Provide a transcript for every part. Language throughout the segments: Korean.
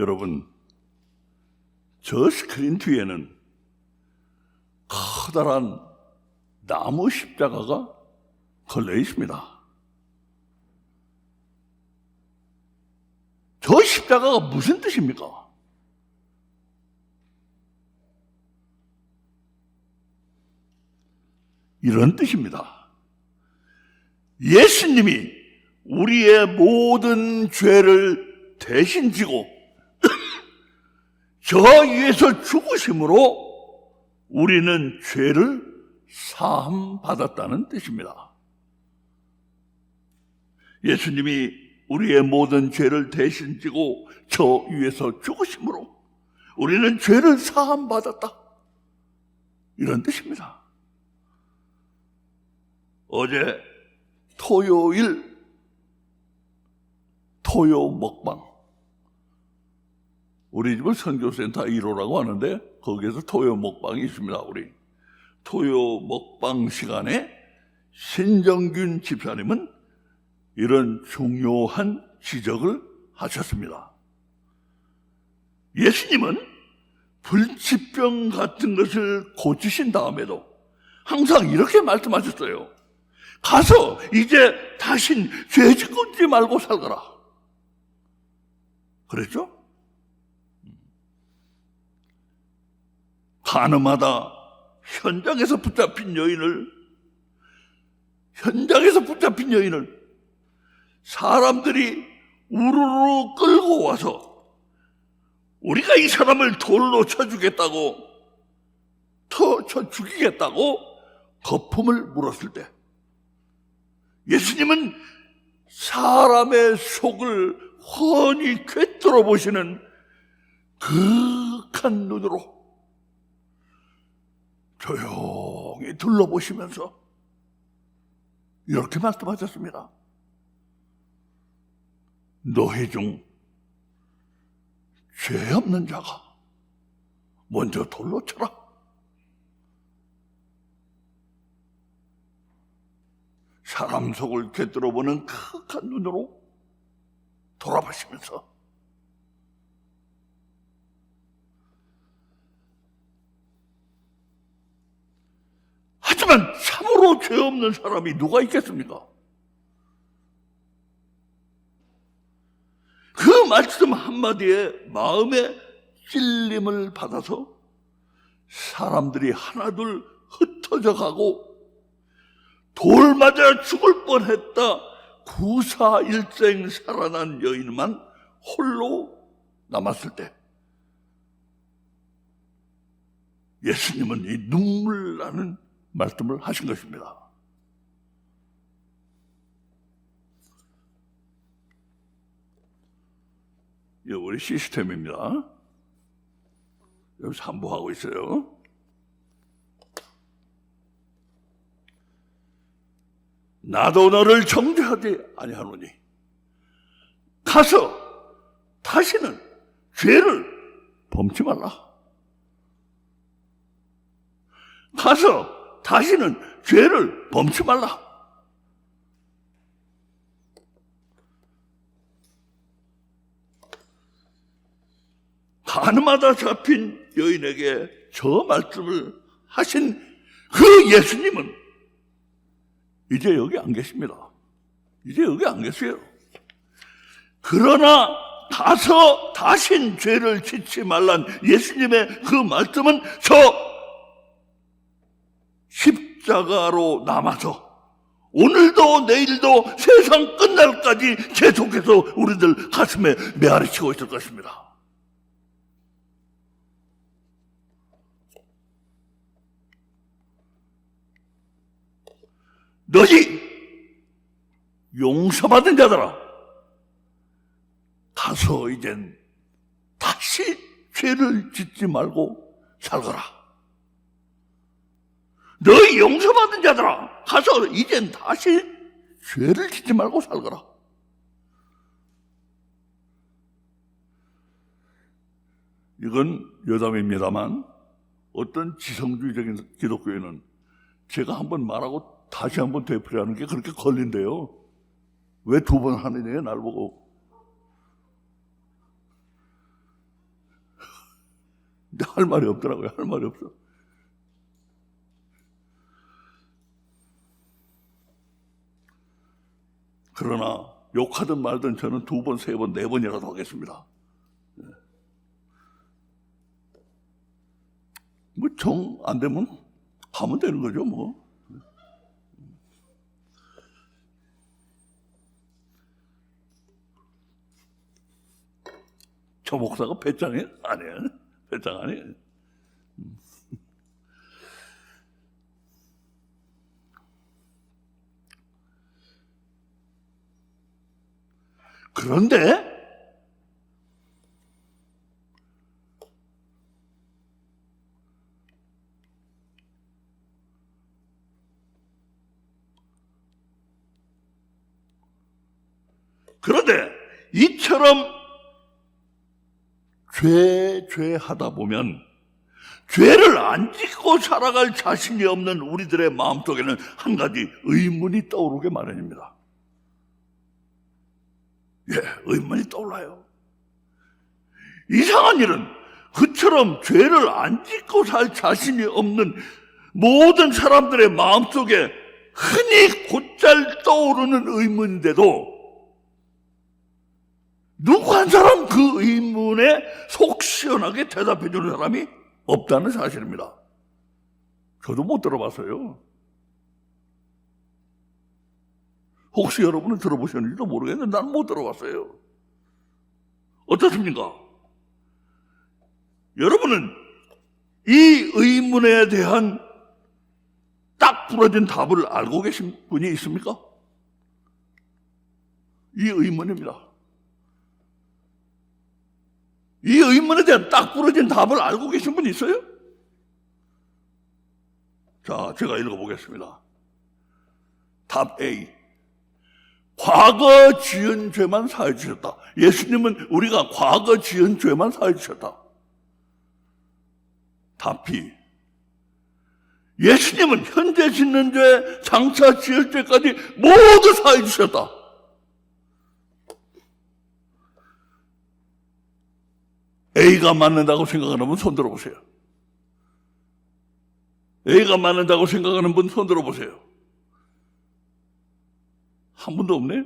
여러분, 저 스크린 뒤에는 커다란 나무 십자가가 걸려 있습니다. 저 십자가가 무슨 뜻입니까? 이런 뜻입니다. 예수님이 우리의 모든 죄를 대신 지고 저 위에서 죽으심으로 우리는 죄를 사함 받았다는 뜻입니다. 예수님이 우리의 모든 죄를 대신 지고 저 위에서 죽으심으로 우리는 죄를 사함 받았다. 이런 뜻입니다. 어제 토요일 토요 먹방, 우리 집은 선교센터 1호라고 하는데 거기에서 토요 먹방이 있습니다. 우리 토요 먹방 시간에 신정균 집사님은 이런 중요한 지적을 하셨습니다. 예수님은 불치병 같은 것을 고치신 다음에도 항상 이렇게 말씀하셨어요. 가서 이제 다신 죄 짓지 말고 살거라. 그랬죠? 가늠하다 현장에서 붙잡힌 여인을 사람들이 우르르 끌고 와서 우리가 이 사람을 돌로 쳐 죽이겠다고 거품을 물었을 때 예수님은 사람의 속을 훤히 꿰뚫어 보시는 그윽한 눈으로 조용히 둘러보시면서 이렇게 말씀하셨습니다. 너희 중 죄 없는 자가 먼저 돌로 쳐라. 사람 속을 꿰뚫어 보는 그윽한 눈으로 돌아보시면서 하지만 참으로 죄 없는 사람이 누가 있겠습니까? 그 말씀 한마디에 마음의 찔림을 받아서 사람들이 하나둘 흩어져 가고 돌 맞아 죽을 뻔했다 구사일생 살아난 여인만 홀로 남았을 때 예수님은 이 눈물 나는 말씀을 하신 것입니다. 이 우리 시스템입니다. 여기서 한보하고 있어요. 나도 너를 정죄하지 아니하노니 가서 다시는 죄를 범치 말라. 가서 다시는 죄를 범치 말라. 가늠하다 잡힌 여인에게 저 말씀을 하신 그 예수님은 이제 여기 안 계십니다. 이제 여기 안 계세요. 그러나 가서 다신 죄를 짓지 말란 예수님의 그 말씀은 저 십자가로 남아서 오늘도 내일도 세상 끝날까지 계속해서 우리들 가슴에 메아리치고 있을 것입니다. 너희 용서받은 자들아, 가서 이젠 다시 죄를 짓지 말고 살거라. 너희 용서받은 자들아, 가서 이젠 다시 죄를 짓지 말고 살거라. 이건 여담입니다만 어떤 지성주의적인 기독교에는 제가 한번 말하고 다시 한번 되풀이하는 게 그렇게 걸린대요. 왜 두 번 하느냐, 날 보고. 근데 할 말이 없더라고요. 할 말이 없어. 그러나 욕하든 말든 저는 2번, 3번, 4번이라도 하겠습니다. 뭐 정 안 되면 가면 되는 거죠, 뭐. 저 목사가 배짱이 아니에요. 배짱 아니에요. 그런데 이처럼 죄하다 보면 죄를 안 짓고 살아갈 자신이 없는 우리들의 마음속에는 한 가지 의문이 떠오르게 마련입니다. 의문이 떠올라요. 이상한 일은 그처럼 죄를 안 짓고 살 자신이 없는 모든 사람들의 마음속에 흔히 곧잘 떠오르는 의문인데도 누구 한 사람 그 의문에 속 시원하게 대답해 주는 사람이 없다는 사실입니다. 저도 못 들어봤어요. 혹시 여러분은 들어보셨는지도 모르겠는데 나는 못 들어봤어요. 어떻습니까? 여러분은 이 의문에 대한 딱 부러진 답을 알고 계신 분이 있습니까? 이 의문입니다. 이 의문에 대한 딱 부러진 답을 알고 계신 분이 있어요? 자, 제가 읽어보겠습니다. 답 A. 과거 지은 죄만 사해 주셨다. 예수님은 우리가 과거 지은 죄만 사해 주셨다. 답 B. 예수님은 현재 짓는 죄, 장차 지을 죄까지 모두 사해 주셨다. A가 맞는다고 생각하는 분 손 들어보세요. A가 맞는다고 생각하는 분 손 들어보세요. 한 분도 없네.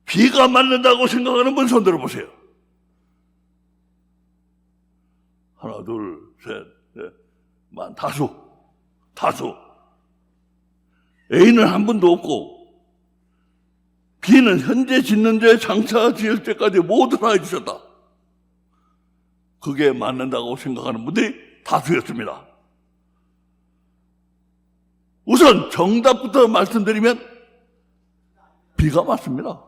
B가 맞는다고 생각하는 분 손 들어보세요. 하나, 둘, 셋, 넷, 다수. A는 한 분도 없고 B는 현재 짓는 죄, 장차 지을 때까지 모두 다 해주셨다. 그게 맞는다고 생각하는 분들이 다수였습니다. 우선 정답부터 말씀드리면 B가 맞습니다.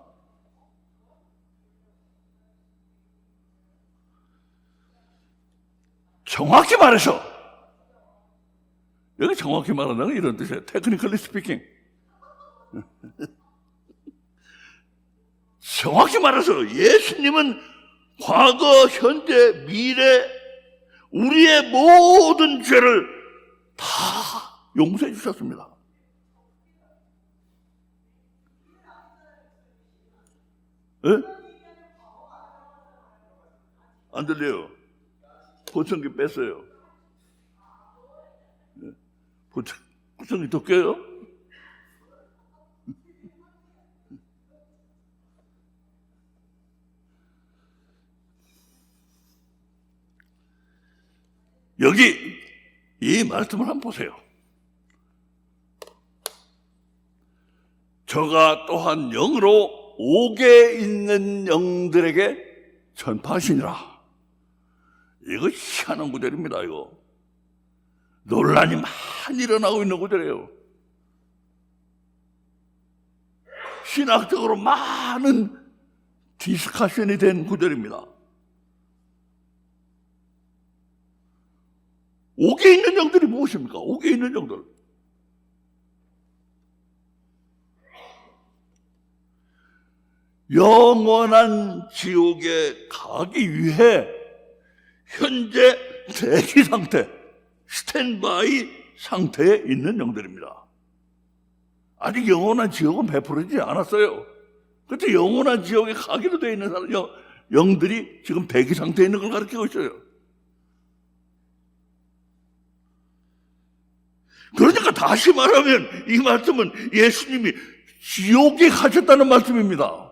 정확히 말해서 여기 정확히 말한다는 이런 뜻이에요. 테크니컬리 스피킹. 정확히 말해서 예수님은 과거, 현재, 미래 우리의 모든 죄를 다 용서해 주셨습니다. 예? 안 들려요. 보청기 뺐어요. 보청기 더 껴요? 여기 이 말씀을 한번 보세요. 저가 또한 영으로 옥에 있는 영들에게 전파하시니라. 이거 희한한 구절입니다. 이거 논란이 많이 일어나고 있는 구절이에요. 신학적으로 많은 디스커션이 된 구절입니다. 옥에 있는 영들이 무엇입니까? 옥에 있는 영들. 영원한 지옥에 가기 위해 현재 대기 상태, 스탠바이 상태에 있는 영들입니다. 아직 영원한 지옥은 베풀어지지 않았어요. 그때 영원한 지옥에 가기로 되어 있는 사람, 영들이 지금 배기 상태에 있는 걸 가르치고 있어요. 그러니까 다시 말하면 이 말씀은 예수님이 지옥에 가셨다는 말씀입니다.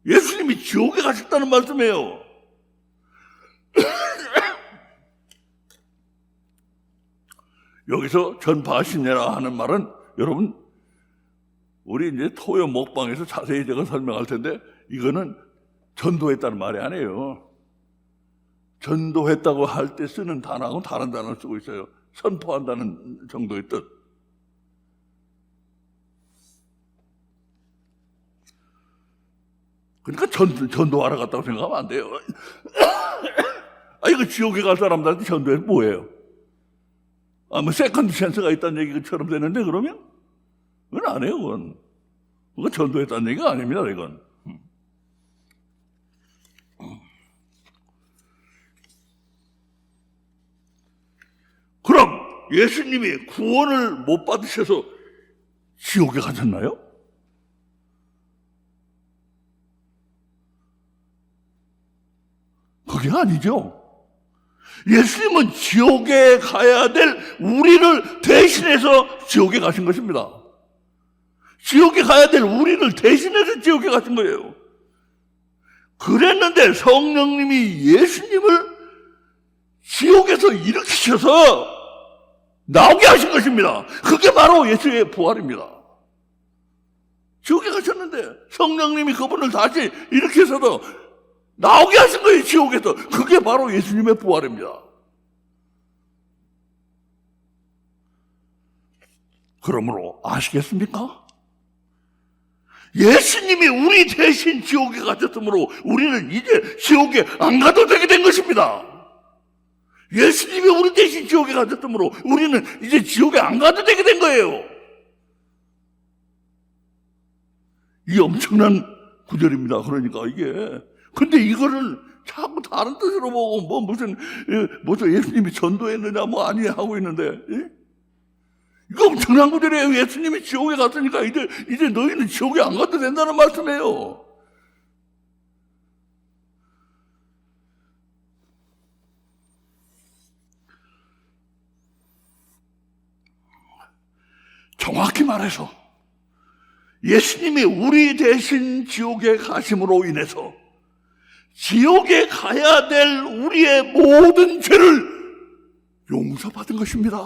예수님이 지옥에 가셨다는 말씀이에요. 여기서 전파하시느라 하는 말은 여러분 우리 이제 토요 먹방에서 자세히 제가 설명할 텐데 이거는 전도했다는 말이 아니에요. 전도했다고 할 때 쓰는 단어하고는 다른 단어를 쓰고 있어요. 선포한다는 정도의 뜻. 그러니까 전도하러 갔다고 생각하면 안 돼요. 이거 지옥에 갈 사람들한테 전도해서 뭐예요? 뭐 세컨드 찬스가 있다는 얘기처럼 되는데 그러면? 그건 안 해요, 그건. 그건 전도했다는 얘기가 아닙니다, 이건. 그럼 예수님이 구원을 못 받으셔서 지옥에 가셨나요? 그게 아니죠. 예수님은 지옥에 가야 될 우리를 대신해서 지옥에 가신 것입니다. 지옥에 가야 될 우리를 대신해서 지옥에 가신 거예요. 그랬는데 성령님이 예수님을 지옥에서 일으키셔서 나오게 하신 것입니다. 그게 바로 예수의 부활입니다. 지옥에 가셨는데 성령님이 그분을 다시 일으키셔서 나오게 하신 거예요, 지옥에서. 그게 바로 예수님의 부활입니다. 그러므로 아시겠습니까? 예수님이 우리 대신 지옥에 가셨으므로 우리는 이제 지옥에 안 가도 되게 된 것입니다. 예수님이 우리 대신 지옥에 가셨으므로 우리는 이제 지옥에 안 가도 되게 된 거예요. 이 엄청난 구절입니다. 그러니까 이게. 근데 이거를 자꾸 다른 뜻으로 보고 무슨 예수님이 전도했느냐 아니 하고 있는데, 예? 이거 엄청난 구절이에요. 예수님이 지옥에 갔으니까 이제 너희는 지옥에 안 가도 된다는 말씀이에요. 정확히 말해서 예수님이 우리 대신 지옥에 가심으로 인해서 지옥에 가야 될 우리의 모든 죄를 용서받은 것입니다.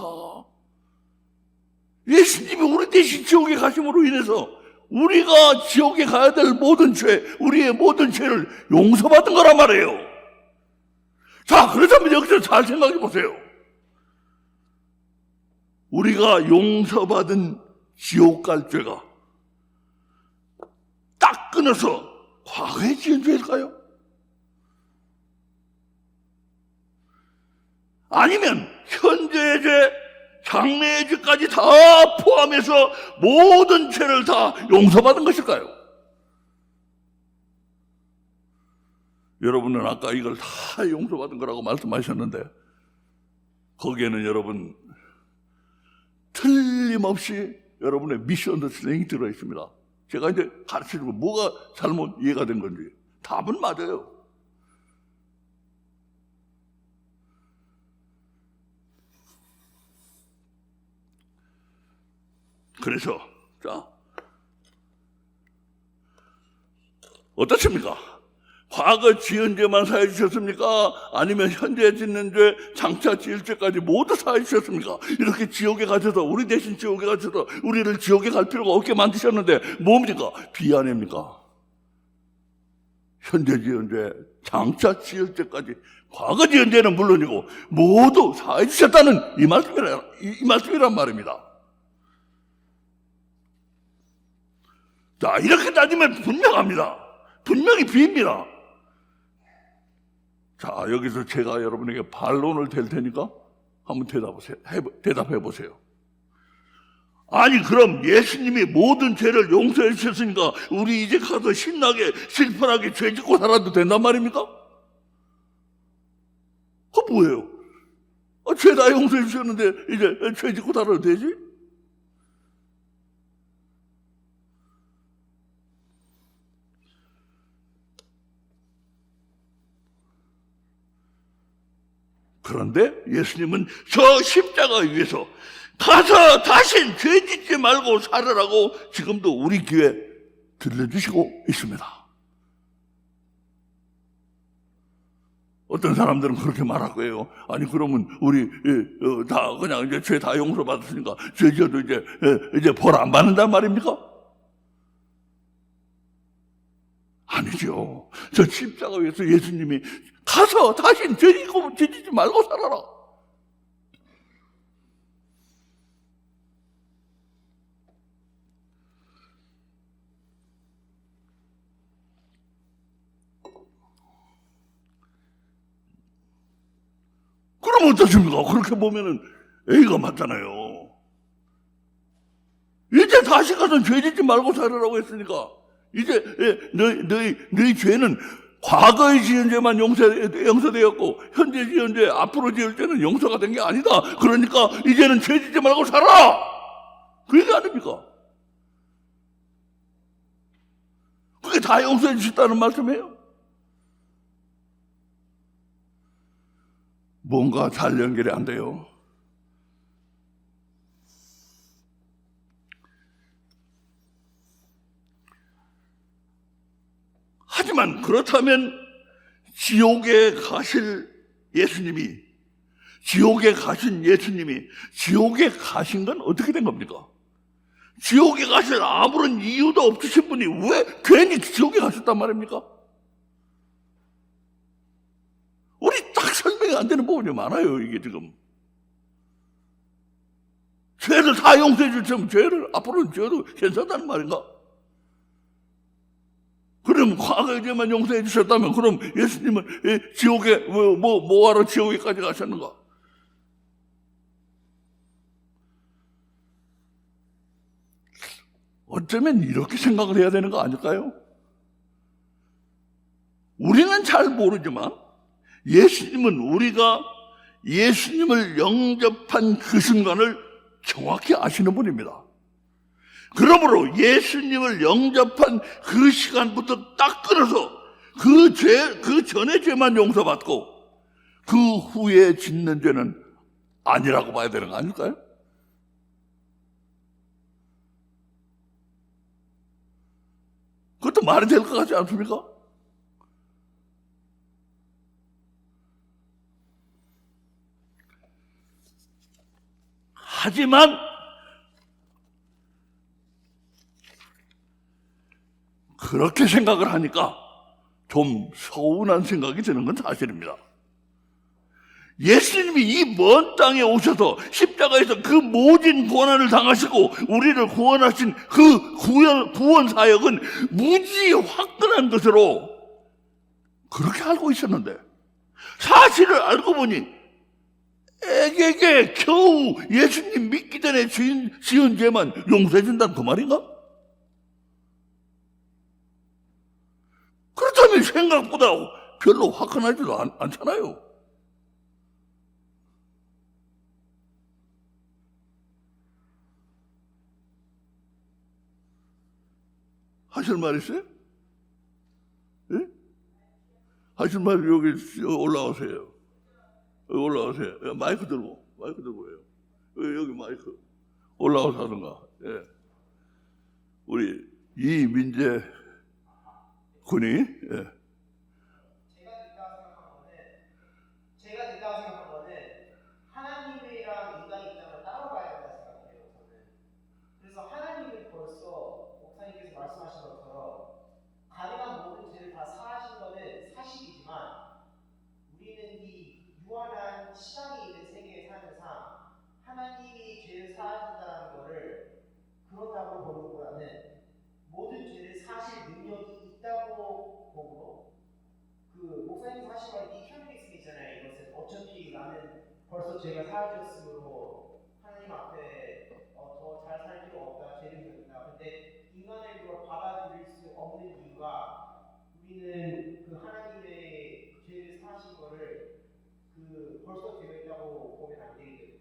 예수님이 우리 대신 지옥에 가심으로 인해서 우리가 지옥에 가야 될 모든 죄, 우리의 모든 죄를 용서받은 거란 말이에요. 자, 그렇다면 여기서 잘 생각해 보세요. 우리가 용서받은 지옥 갈 죄가 딱 끊어서 과거에 지은 죄일까요? 아니면 현재의 죄, 장래의 죄까지 다 포함해서 모든 죄를 다 용서받은 것일까요? 여러분은 아까 이걸 다 용서받은 거라고 말씀하셨는데 거기에는 여러분 틀림없이 여러분의 미스언더스탠딩이 들어있습니다. 제가 이제 가르쳐주고 뭐가 잘못 이해가 된 건지 답은 맞아요. 그래서 자 어떻습니까? 과거 지은 죄만 사해 주셨습니까? 아니면 현재 짓는 죄, 장차 지을 죄까지 모두 사해 주셨습니까? 이렇게 지옥에 가셔서 우리 대신 지옥에 가셔서 우리를 지옥에 갈 필요가 없게 만드셨는데 뭡니까? 비 아닙니까? 현재 지은 죄, 장차 지을 죄까지 과거 지은 죄는 물론이고 모두 사해 주셨다는 이 말씀이란 말입니다. 자, 이렇게 따지면 분명합니다. 분명히 비입니다. 자, 여기서 제가 여러분에게 반론을 댈 테니까 한번 대답해 보세요. 아니, 그럼 예수님이 모든 죄를 용서해 주셨으니까 우리 이제 가서 신나게 슬픈하게 죄 짓고 살아도 된단 말입니까? 그거 뭐예요? 죄 다 용서해 주셨는데 이제 죄 짓고 살아도 되지? 그런데 예수님은 저 십자가 위에서 가서 다신 죄 짓지 말고 살으라고 지금도 우리 귀에 들려주시고 있습니다. 어떤 사람들은 그렇게 말할 거예요. 아니 그러면 우리 다 그냥 이제 죄 다 용서받았으니까 죄 지어도 이제 벌 안 받는단 말입니까? 아니죠. 저 십자가 위에서 예수님이 가서 다신 죄 짓지 말고 살아라. 그럼 어떠십니까? 그렇게 보면은 A가 맞잖아요. 이제 다시 가서 죄 짓지 말고 살으라고 했으니까 이제 너희 죄는 과거에 지은 죄만 용서되었고 현재 지은 죄, 앞으로 지을 죄는 용서가 된 게 아니다. 그러니까 이제는 죄 짓지 말고 살아. 그 얘기 아닙니까? 그게 다 용서해 주셨다는 말씀이에요. 뭔가 잘 연결이 안 돼요. 하지만 그렇다면 지옥에 가신 예수님이 지옥에 가신 건 어떻게 된 겁니까? 지옥에 가실 아무런 이유도 없으신 분이 왜 괜히 지옥에 가셨단 말입니까? 우리 딱 설명이 안 되는 부분이 많아요. 이게 지금 죄를 다 용서해 주시면 죄를 앞으로는 죄도 괜찮다는 말인가? 그럼 과거의 죄만 용서해 주셨다면 그럼 예수님은 지옥에 뭐하러 지옥에까지 가셨는가? 어쩌면 이렇게 생각을 해야 되는 거 아닐까요? 우리는 잘 모르지만 예수님은 우리가 예수님을 영접한 그 순간을 정확히 아시는 분입니다. 그러므로 예수님을 영접한 그 시간부터 딱 끊어서 그 전의 죄만 용서받고 그 후에 짓는 죄는 아니라고 봐야 되는 거 아닐까요? 그것도 말이 될 것 같지 않습니까? 하지만 그렇게 생각을 하니까 좀 서운한 생각이 드는 건 사실입니다. 예수님이 이 먼 땅에 오셔서 십자가에서 그 모진 고난을 당하시고 우리를 구원하신 그 구원 사역은 무지 화끈한 것으로 그렇게 알고 있었는데 사실을 알고 보니 애에게 겨우 예수님 믿기 전에 지은 죄만 용서해 준다는 그 말인가? 그렇다면 생각보다 별로 화끈하지도 않잖아요. 하실 말 있어요? 예? 하실 말 여기 올라오세요. 여기 올라오세요. 마이크 들고 해요. 여기 마이크 올라와서 하든가. 예. 우리 이민재 군이 예. 제가 된다고 생각한 거는 하나님이랑 인간의 입장을 따로 봐야 된다고 생각해요. 저는. 그래서 하나님은 벌써 목사님께서 말씀하신 것처럼 가능한 모든 죄를 다 사하신 거는 사실이지만 우리는 이 유한한 시간이 있는 세계에 사는 상 하나님이 죄를 사하신다는 거를 그렇다고 보는 모든 죄를 사실 능력이 있다고 보고 그 목사님 하신 말이 디터미니즘이잖아요. 이것은 어차피 나는 벌써 죄가 사하졌으므로 하나님 앞에 더 잘 살 필요 없다. 죄를 졌다. 근데 인간의 그걸 받아들일 수 없는 이유가 우리는 그 하나님의 죄를 사하신 거를 그 벌써 되어 있다고 보면 안 되기 때문에.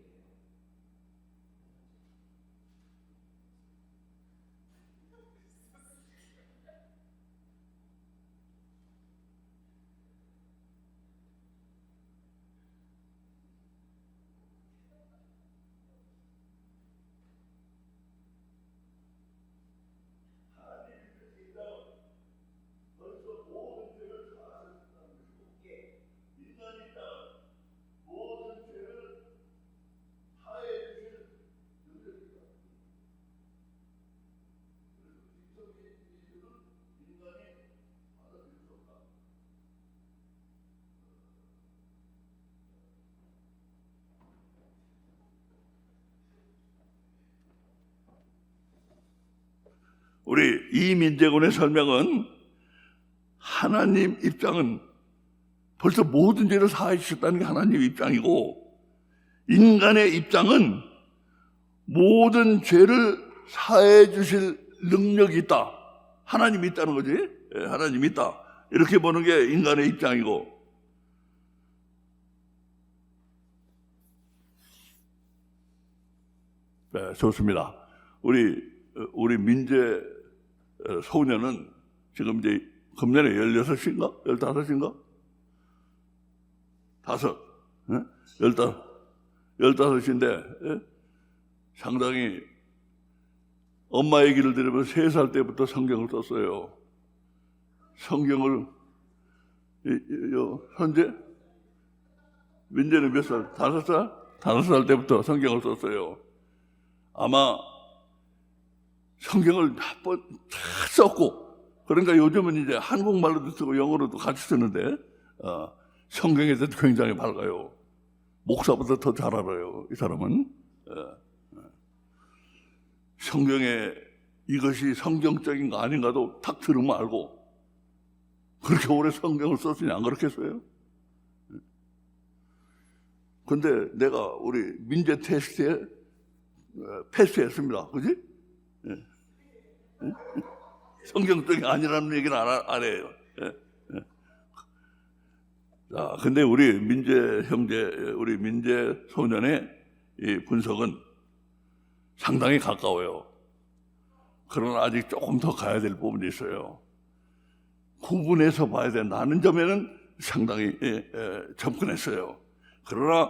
우리 이민재군의 설명은 하나님 입장은 벌써 모든 죄를 사해 주셨다는 게 하나님 입장이고, 인간의 입장은 모든 죄를 사해 주실 능력이 있다. 하나님이 있다는 거지. 하나님이 있다. 이렇게 보는 게 인간의 입장이고, 네, 좋습니다. 우리 민재 소녀는 지금 이제 금년에 16인가? 15인가? 15인데 상당히 엄마 얘기를 들으면 3살 때부터 성경을 썼어요. 성경을 현재 민재는 몇 살? 5살? 5살 때부터 성경을 썼어요. 아마 성경을 몇 번 다 썼고, 그러니까 요즘은 이제 한국말로도 쓰고 영어로도 같이 쓰는데 성경에 대해서 굉장히 밝아요. 목사보다 더 잘 알아요, 이 사람은. 성경에 이것이 성경적인가 아닌가도 탁 들으면 알고, 그렇게 오래 성경을 썼으니 안 그렇겠어요? 근데 내가 우리 민재 테스트에 패스했습니다. 그지? 성경적이 아니라는 얘기는 안 해요. 자, 근데 우리 민재 형제, 우리 민재 소년의 이 분석은 상당히 가까워요. 그러나 아직 조금 더 가야 될 부분이 있어요. 구분해서 봐야 된다는 점에는 상당히 접근했어요. 그러나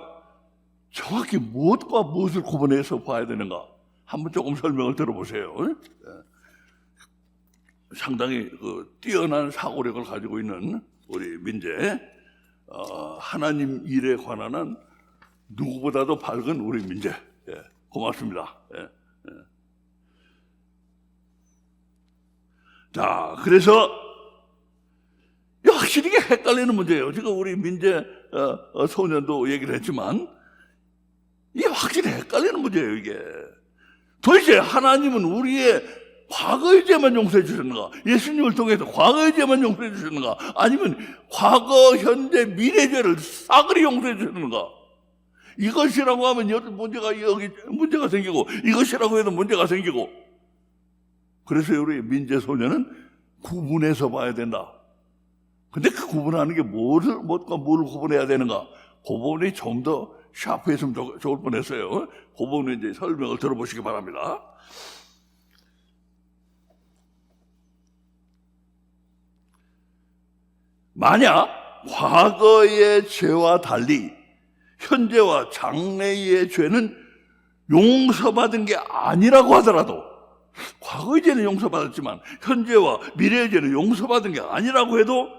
정확히 무엇과 무엇을 구분해서 봐야 되는가? 한번 조금 설명을 들어보세요. 상당히 뛰어난 사고력을 가지고 있는 우리 민재, 하나님 일에 관한 한 누구보다도 밝은 우리 민재. 고맙습니다. 자, 그래서 확실히 이게 헷갈리는 문제예요. 지금 우리 민재 소년도 얘기를 했지만 이게 확실히 헷갈리는 문제예요. 이게 도대체 하나님은 우리의 과거의 죄만 용서해 주셨는가? 예수님을 통해서 과거의 죄만 용서해 주셨는가? 아니면 과거, 현재, 미래 죄를 싸그리 용서해 주셨는가? 이것이라고 하면 여기 문제가 생기고, 이것이라고 해도 문제가 생기고. 그래서 우리 민재 소년은 구분해서 봐야 된다. 근데 그 구분하는 게 무엇과 뭘 구분해야 되는가? 그 부분이 좀 더 샤프했으면 좋을 뻔했어요. 그 부분은 이제 설명을 들어보시기 바랍니다. 만약 과거의 죄와 달리 현재와 장래의 죄는 용서받은 게 아니라고 하더라도, 과거의 죄는 용서받았지만 현재와 미래의 죄는 용서받은 게 아니라고 해도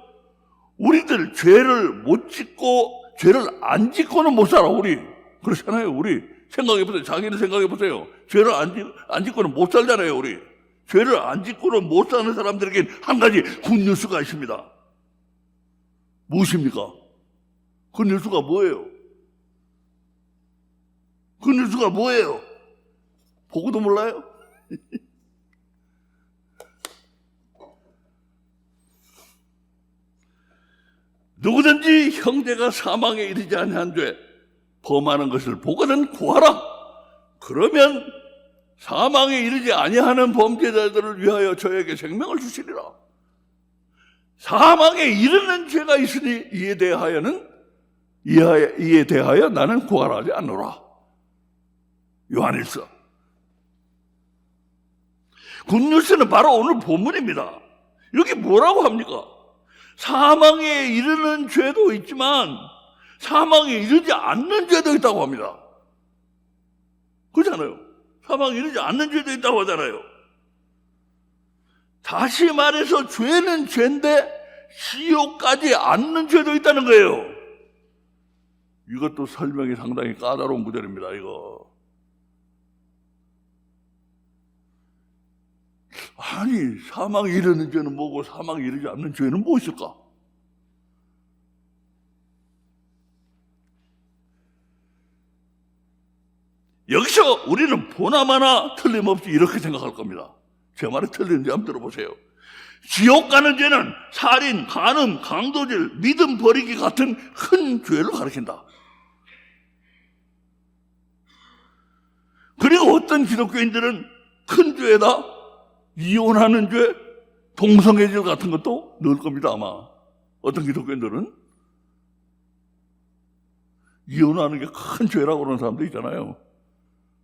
우리들 죄를 못 짓고, 죄를 안 짓고는 못 살아. 우리 그렇잖아요. 우리 생각해보세요. 자기는 생각해보세요. 죄를 안 짓고는 못 살잖아요. 우리 죄를 안 짓고는 못 사는 사람들에겐 한 가지 굿뉴스가 있습니다. 무엇입니까? 그 뉴스가 뭐예요? 그 뉴스가 뭐예요? 보고도 몰라요? 누구든지 형제가 사망에 이르지 아니한 죄 범하는 것을 보거든 구하라. 그러면 사망에 이르지 아니하는 범죄자들을 위하여 저에게 생명을 주시리라. 사망에 이르는 죄가 있으니 이에 대하여 나는 구하라지 않노라. 요한일서. 굿뉴스는 바로 오늘 본문입니다. 여기 뭐라고 합니까? 사망에 이르는 죄도 있지만 사망에 이르지 않는 죄도 있다고 합니다. 그렇잖아요. 사망에 이르지 않는 죄도 있다고 하잖아요. 다시 말해서 죄는 죄인데 지옥 가지 않는 죄도 있다는 거예요. 이것도 설명이 상당히 까다로운 구절입니다. 이거. 아니, 사망에 이르는 죄는 뭐고 사망에 이르지 않는 죄는 무엇일까? 여기서 우리는 보나마나 틀림없이 이렇게 생각할 겁니다. 제 말이 틀린지 한번 들어보세요. 지옥 가는 죄는 살인, 간음, 강도질, 믿음 버리기 같은 큰 죄를 가리킨다. 그리고 어떤 기독교인들은 큰 죄에다 이혼하는 죄, 동성애질 같은 것도 넣을 겁니다, 아마. 어떤 기독교인들은 이혼하는 게 큰 죄라고 그러는 사람도 있잖아요.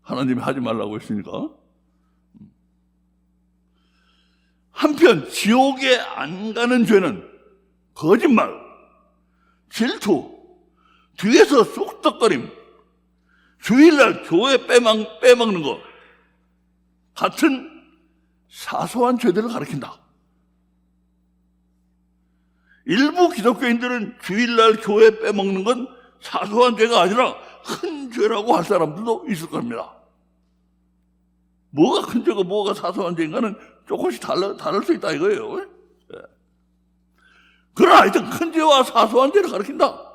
하나님이 하지 말라고 했으니까. 한편 지옥에 안 가는 죄는 거짓말, 질투, 뒤에서 쑥덕거림, 주일날 교회 빼먹는 것 같은 사소한 죄들을 가리킨다. 일부 기독교인들은 주일날 교회 빼먹는 건 사소한 죄가 아니라 큰 죄라고 할 사람들도 있을 겁니다. 뭐가 큰 죄고 뭐가 사소한 죄인가는 조금씩 다를 수 있다 이거예요. 예. 그러나 하여튼 큰 죄와 사소한 죄를 가리킨다.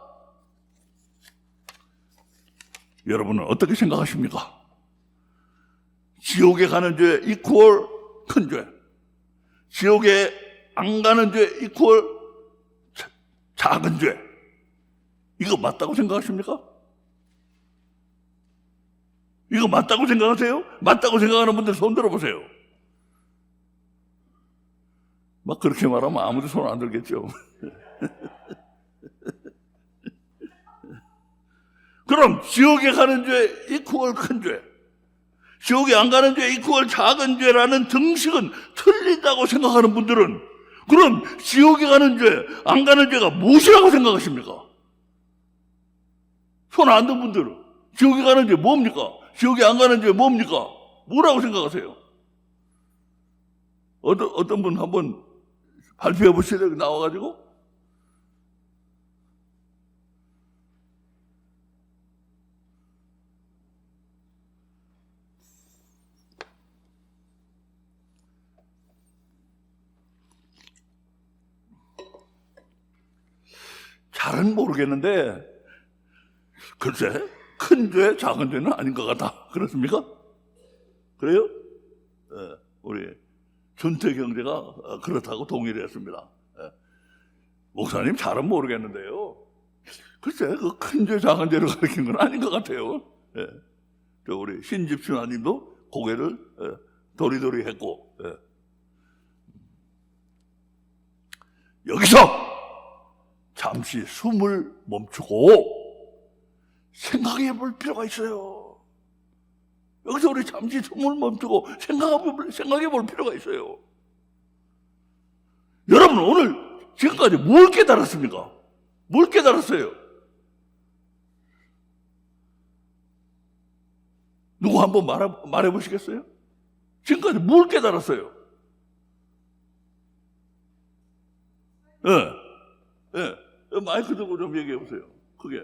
여러분은 어떻게 생각하십니까? 지옥에 가는 죄 이퀄 큰 죄, 지옥에 안 가는 죄 이퀄 작은 죄, 이거 맞다고 생각하십니까? 이거 맞다고 생각하세요? 맞다고 생각하는 분들 손 들어보세요. 막 그렇게 말하면 아무도 손 안 들겠죠. 그럼 지옥에 가는 죄 이퀄 큰 죄, 지옥에 안 가는 죄 이퀄 작은 죄라는 등식은 틀린다고 생각하는 분들은 그럼 지옥에 가는 죄, 안 가는 죄가 무엇이라고 생각하십니까? 손 안 든 분들은 지옥에 가는 죄 뭡니까? 지옥에 안 가는 죄 뭡니까? 뭐라고 생각하세요? 어떤 분 한번 발표해 보실래요? 나와가지고. 잘은 모르겠는데 글쎄 큰 죄, 작은 죄는 아닌 것 같다. 그렇습니까? 그래요? 우리 전태 경제가 그렇다고 동의를 했습니다. 목사님 잘은 모르겠는데요. 글쎄 그 큰 죄, 작은 죄를 가리킨 건 아닌 것 같아요. 우리 신집신하님도 고개를 도리도리 했고 여기서 잠시 숨을 멈추고 생각해 볼 필요가 있어요. 여기서 우리 잠시 숨을 멈추고 생각해 볼 필요가 있어요. 여러분 오늘 지금까지 뭘 깨달았습니까? 뭘 깨달았어요? 누구 한번 말해 보시겠어요? 지금까지 뭘 깨달았어요? 마이크 들고 좀 얘기해 보세요. 크게.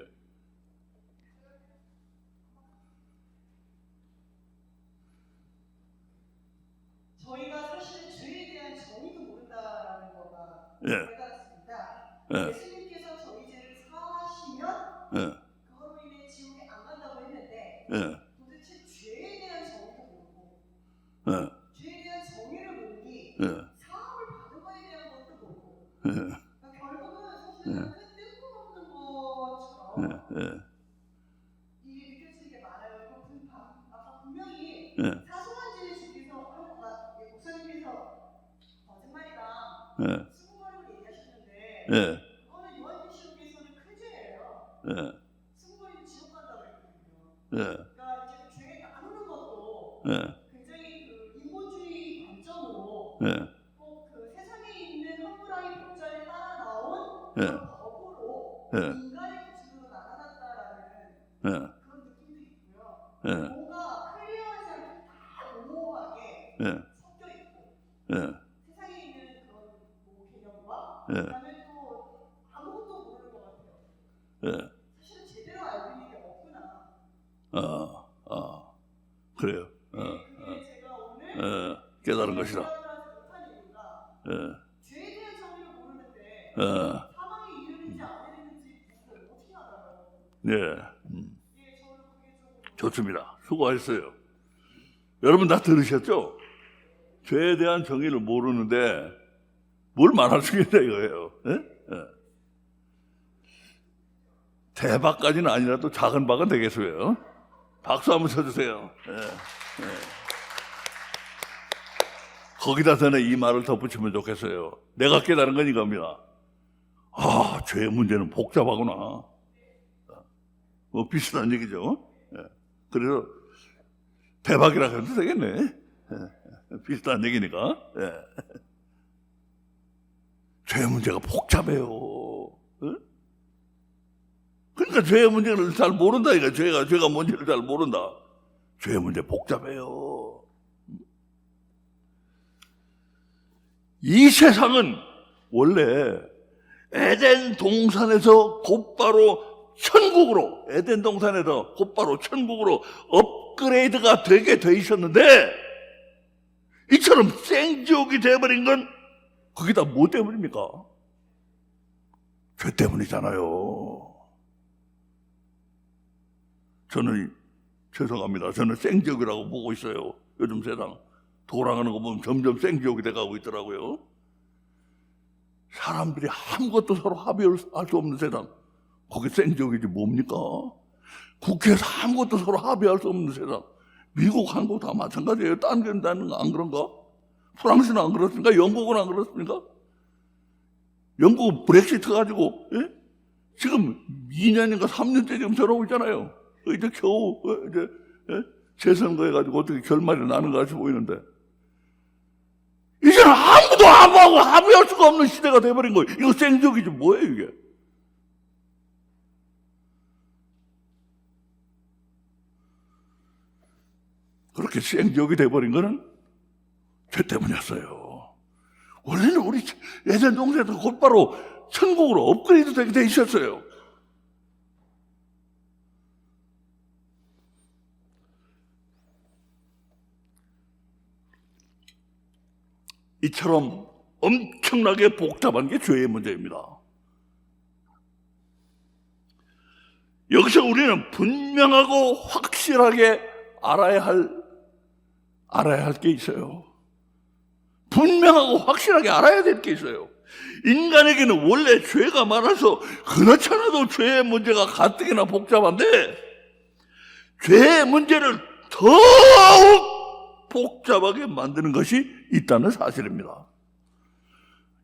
저희가 사실은 죄에 대한 정의도 모른다라는 거가 예. 깨달았습니다. 예. 예수님께서 저희 죄를 사하시면 그거로 인해 지옥에 안 간다고 했는데 도대체 죄에 대한 정의도 모르고 죄에 대한 정의를 모르니 사함을 받은 거에 대한 것도 모르고 그러니까 결국은 사실은 뜬금없는 것처럼 이게 느껴지는 게 많아요. 아까 분명히 사소한 죄를 주께서 목사님께서 거짓말이다 수고거리를 얘기하셨는데 그거는 요한계시록에서는 큰 죄예요. 수고거리는 지옥 간다고 했거든요. 그러니까 이제 죄 나누는 것도 굉장히 그 인본주의 관점으로 꼭 그 세상에 있는 한무라기 법전에 따라 나온 그런 법으로 인간의 기준으로 나눠놨다라는 그런 느낌도 있고요. 뭔가 클리어하지 않게 다 모호하게 섞여 있고 세상에 있는 그런 개념과 그다음에 또 아무것도 모르는 것 같아요. 사실은 제대로 알고 있는 게 없구나. 그래요. 그게 제가 오늘 깨달은 것이다. 못한 이유가 죄에 대한 정의를 모르는데 사망에 이르는지 안 이르는지 어떻게 알아요? 저는 그게 좀 좋습니다. 수고하셨어요. 여러분 다 들으셨죠? 죄에 대한 정의를 모르는데 뭘 말할 수 있냐 이거예요. 예? 예. 대박까지는 아니라도 작은 박은 되겠어요. 박수 한번 쳐주세요. 예. 예. 거기다 저는 이 말을 덧붙이면 좋겠어요. 내가 깨달은 건 이겁니다. 아, 죄의 문제는 복잡하구나. 뭐 비슷한 얘기죠. 예. 그래서 대박이라 해도 되겠네. 예. 비슷한 얘기니까. 예. 죄의 문제가 복잡해요. 예? 그러니까 죄의 문제를 잘 모른다. 이거 죄가 뭔지를 잘 모른다. 죄의 문제 복잡해요. 이 세상은 원래 에덴 동산에서 곧바로 천국으로, 에덴 동산에서 곧바로 천국으로 업그레이드가 되게 돼 있었는데, 이처럼 생지옥이 돼버린 건 그게 다 뭐 때문입니까? 죄 때문이잖아요. 저는 죄송합니다. 저는 생지옥이라고 보고 있어요. 요즘 세상 돌아가는 거 보면 점점 생지옥이 돼가고 있더라고요. 사람들이 아무것도 서로 합의할 수 없는 세상, 거기 생지옥이지 뭡니까? 국회에서 아무것도 서로 합의할 수 없는 세상. 미국, 한국 다 마찬가지예요. 딴 데는 안 그런가? 프랑스는 안 그렇습니까? 영국은 안 그렇습니까? 영국은 브렉시트 가지고, 예? 지금 2년인가 3년째 지금 저러고 있잖아요. 이제 겨우, 이제, 예? 재선거 해가지고 어떻게 결말이 나는 것 같이 보이는데. 이제는 아무도 아무하고 합의할 수가 없는 시대가 돼버린 거예요. 이거 생적이지 뭐예요, 이게? 그렇게 생적이 돼버린 거는 죄 때문이었어요. 원래는 우리 예전 동생도 곧바로 천국으로 업그레이드 되게 돼 있었어요. 이처럼 엄청나게 복잡한 게 죄의 문제입니다. 여기서 우리는 분명하고 확실하게 알아야 할 게 있어요. 분명하고 확실하게 알아야 될 게 있어요. 인간에게는 원래 죄가 많아서 그렇잖아도 죄의 문제가 가뜩이나 복잡한데, 죄의 문제를 더욱 복잡하게 만드는 것이 있다는 사실입니다.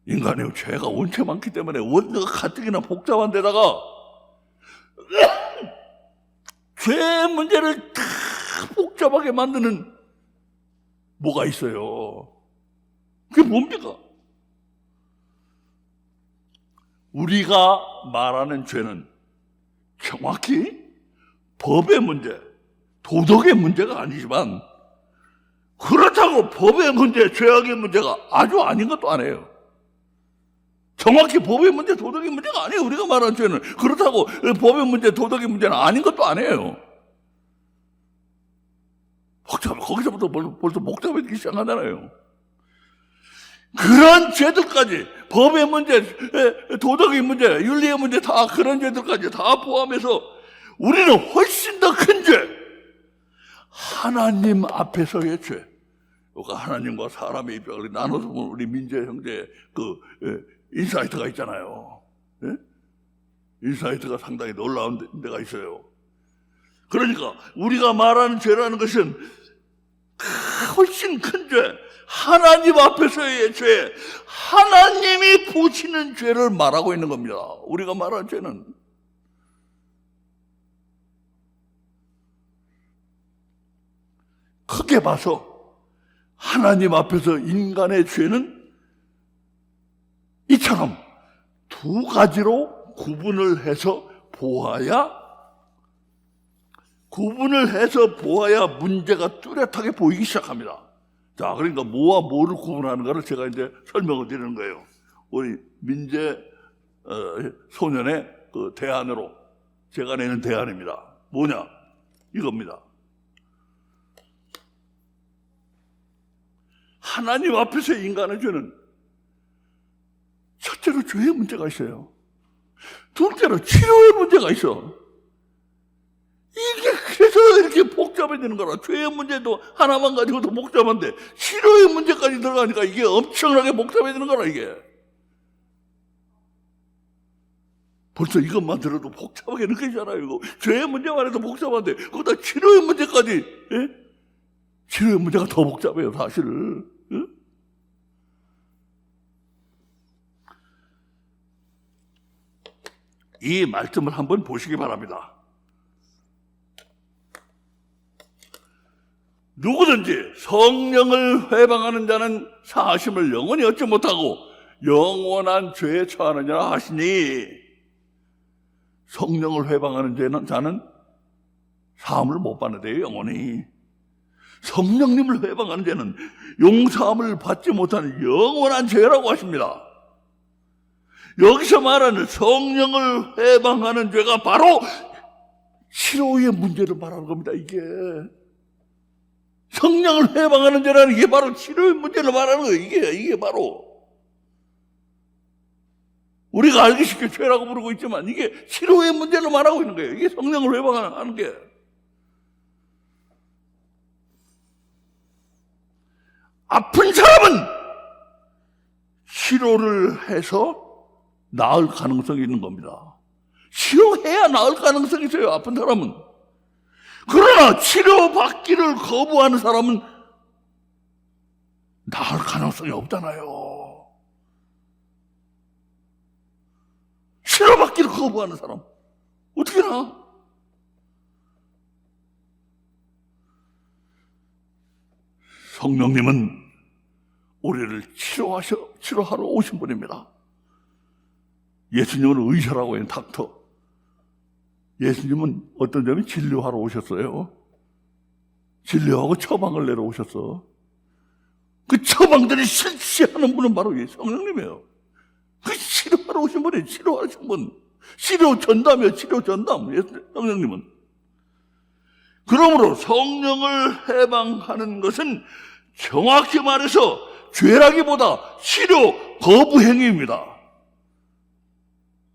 인간의 죄가 원체 많기 때문에 원래가 가뜩이나 복잡한 데다가 죄의 문제를 다 복잡하게 만드는 뭐가 있어요. 그게 뭡니까? 우리가 말하는 죄는 정확히 법의 문제, 도덕의 문제가 아니지만, 그렇다고 법의 문제, 죄악의 문제가 아주 아닌 것도 아니에요. 정확히 법의 문제, 도덕의 문제가 아니에요. 우리가 말하는 죄는. 그렇다고 법의 문제, 도덕의 문제는 아닌 것도 아니에요. 거기서부터 벌써 복잡해지기 시작하잖아요. 그런 죄들까지, 법의 문제, 도덕의 문제, 윤리의 문제, 다 그런 죄들까지 다 포함해서 우리는 훨씬 더 큰 죄, 하나님 앞에서의 죄. 하나님과 사람의 입장을 나눠서 보면 우리 민재 형제 인사이트가 있잖아요. 예? 인사이트가 상당히 놀라운 데가 있어요. 그러니까 우리가 말하는 죄라는 것은 훨씬 큰 죄, 하나님 앞에서의 죄, 하나님이 보시는 죄를 말하고 있는 겁니다. 우리가 말하는 죄는. 크게 봐서 하나님 앞에서 인간의 죄는 이처럼 두 가지로 구분을 해서 보아야 문제가 뚜렷하게 보이기 시작합니다. 자, 그러니까 뭐와 뭐를 구분하는가를 제가 이제 설명을 드리는 거예요. 우리 민재 소년의 그 대안으로 제가 내는 대안입니다. 뭐냐? 이겁니다. 하나님 앞에서 인간의 죄는 첫째로 죄의 문제가 있어요. 둘째로 치료의 문제가 있어. 이게 그래서 이렇게 복잡해지는 거라. 죄의 문제도 하나만 가지고도 복잡한데 치료의 문제까지 들어가니까 이게 엄청나게 복잡해지는 거라. 이게 벌써 이것만 들어도 복잡하게 느껴지잖아요. 이거 죄의 문제만 해도 복잡한데 거기다 치료의 문제까지, 예? 치료의 문제가 더 복잡해요, 사실. 예? 이 말씀을 한번 보시기 바랍니다. 누구든지 성령을 회방하는 자는 사하심을 영원히 얻지 못하고 영원한 죄에 처하느니라 하시니, 성령을 회방하는 자는 사함을 못 받는데요, 영원히. 성령님을 회방하는 자는 용서함을 받지 못하는 영원한 죄라고 하십니다. 여기서 말하는 성령을 회방하는 죄가 바로 치료의 문제를 말하는 겁니다. 이게 성령을 회방하는 죄라는 게 바로 치료의 문제를 말하는 거예요. 이게 바로 우리가 알기 쉽게 죄라고 부르고 있지만 이게 치료의 문제를 말하고 있는 거예요. 이게 성령을 회방하는 게. 아픈 사람은 치료를 해서 나을 가능성이 있는 겁니다. 치료해야 나을 가능성이 있어요, 아픈 사람은. 그러나 치료받기를 거부하는 사람은 나을 가능성이 없잖아요. 치료받기를 거부하는 사람 어떻게 나? 성령님은 우리를 치료하러 오신 분입니다. 예수님은 의사라고 해요, 닥터. 예수님은 어떤 점이 진료하러 오셨어요. 진료하고 처방을 내려 오셨어. 그 처방들이 실시하는 분은 바로 성령님이에요. 그 치료하러 오신 분이에요. 치료하신 분. 치료 전담이에요. 치료 전담. 성령님은. 그러므로 성령을 해방하는 것은 정확히 말해서 죄라기보다 치료 거부 행위입니다.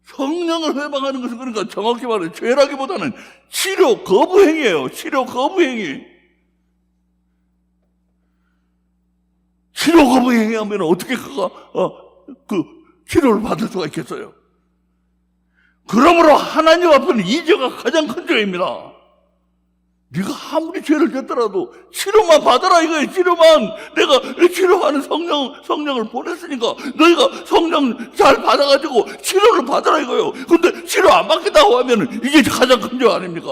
성령을 회방하는 것은 그러니까 정확히 말해 죄라기보다는 치료 거부 행위예요. 치료 거부 행위. 치료 거부 행위하면 어떻게 치료를 받을 수가 있겠어요? 그러므로 하나님 앞에는 이 죄가 가장 큰 죄입니다. 네가 아무리 죄를 졌더라도 치료만 받아라 이거예요. 치료만. 내가 치료하는 성령을 보냈으니까 너희가 성령 잘 받아가지고 치료를 받아라 이거예요. 근데 치료 안 받겠다고 하면 이게 가장 큰 죄 아닙니까?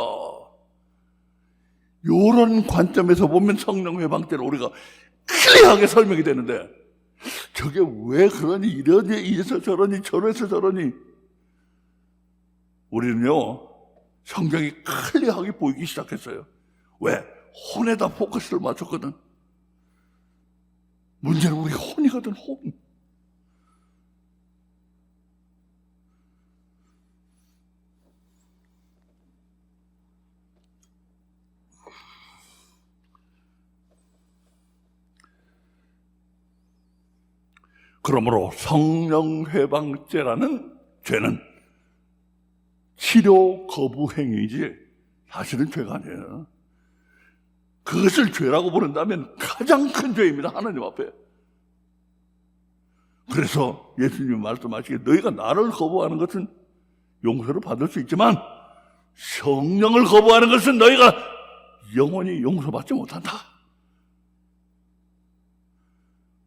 이런 관점에서 보면 성령 회방죄를 우리가 클리어하게 설명이 되는데, 저게 왜 그러니, 이러니, 이래서 저러니, 저래서 저러니, 우리는요 성경이 클리어하게 보이기 시작했어요. 왜? 혼에다 포커스를 맞췄거든. 문제는 우리 혼이거든, 혼. 그러므로 성령회방죄라는 죄는 치료 거부 행위이지 사실은 죄가 아니에요. 그것을 죄라고 부른다면 가장 큰 죄입니다, 하나님 앞에. 그래서 예수님이 말씀하시기에 너희가 나를 거부하는 것은 용서를 받을 수 있지만 성령을 거부하는 것은 너희가 영원히 용서받지 못한다.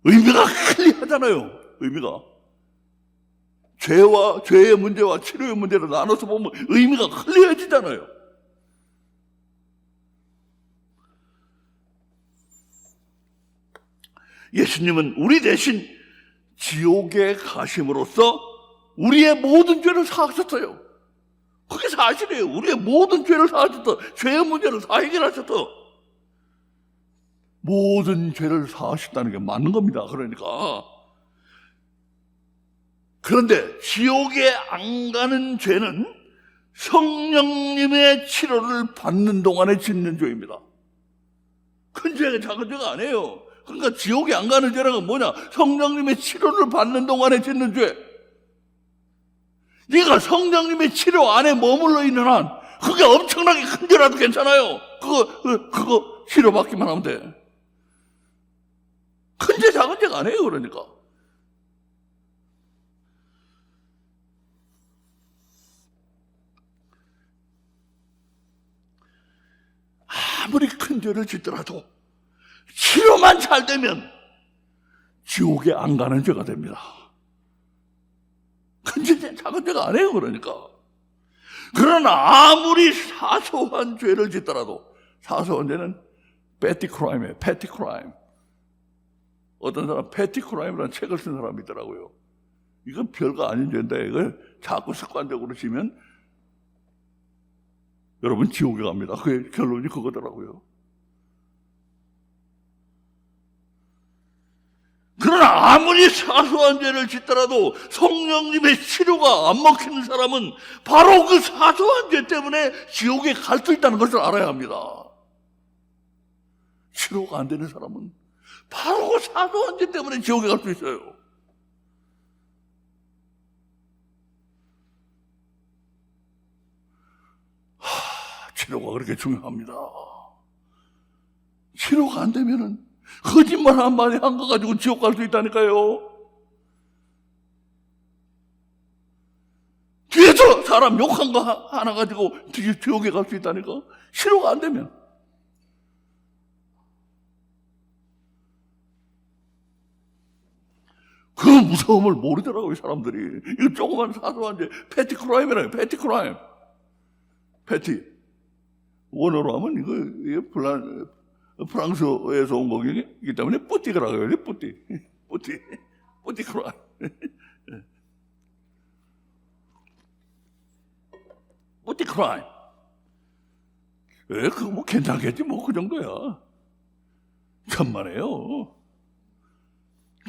의미가 클리어하잖아요. 의미가. 죄의 문제와 치료의 문제를 나눠서 보면 의미가 클리어해지잖아요. 예수님은 우리 대신 지옥에 가심으로써 우리의 모든 죄를 사하셨어요. 그게 사실이에요. 우리의 모든 죄를 사하셨어. 죄의 문제를 다 해결하셨어. 모든 죄를 사하셨다는 게 맞는 겁니다. 그런데 지옥에 안 가는 죄는 성령님의 치료를 받는 동안에 짓는 죄입니다. 큰 죄가 작은 죄가 아니에요. 그러니까 지옥에 안 가는 죄라는 뭐냐? 성령님의 치료를 받는 동안에 짓는 죄. 네가 성령님의 치료 안에 머물러 있는 한 그게 엄청나게 큰 죄라도 괜찮아요. 그거 치료받기만 하면 돼. 큰 죄 작은 죄가 아니에요. 그러니까 아무리 큰 죄를 짓더라도 치료만 잘 되면 지옥에 안 가는 죄가 됩니다. 큰 죄 작은 죄가 아니에요. 그러니까 그러나 아무리 사소한 죄를 짓더라도, 사소한 죄는 petty crime이에요. petty crime. 어떤 사람 petty crime이라는 책을 쓴 사람이 있더라고요. 이건 별거 아닌 죄인데 이걸 자꾸 습관적으로 지면 여러분 지옥에 갑니다. 그 결론이 그거더라고요. 그러나 아무리 사소한 죄를 짓더라도 성령님의 치료가 안 먹히는 사람은 바로 그 사소한 죄 때문에 지옥에 갈 수 있다는 것을 알아야 합니다. 치료가 안 되는 사람은 바로 그 사소한 죄 때문에 지옥에 갈 수 있어요. 치료가 그렇게 중요합니다. 치료가 안 되면은 거짓말 한마디 한 거 가지고 지옥 갈 수 있다니까요. 뒤에서 사람 욕한 거 하나 가지고 지옥에 갈 수 있다니까. 치료가 안 되면. 그 무서움을 모르더라고요, 사람들이. 이거 조그만 사소한 죄, 패티 크라임이라요, 패티 크라임. 패티. 원어로 하면 이게 프랑스에서 온 거기 때문에 뿌띠라고 해요. 뿌띠 크라임. 뿌띠 크라임. 그거 뭐 괜찮겠지, 뭐 그 정도야. 천만에요.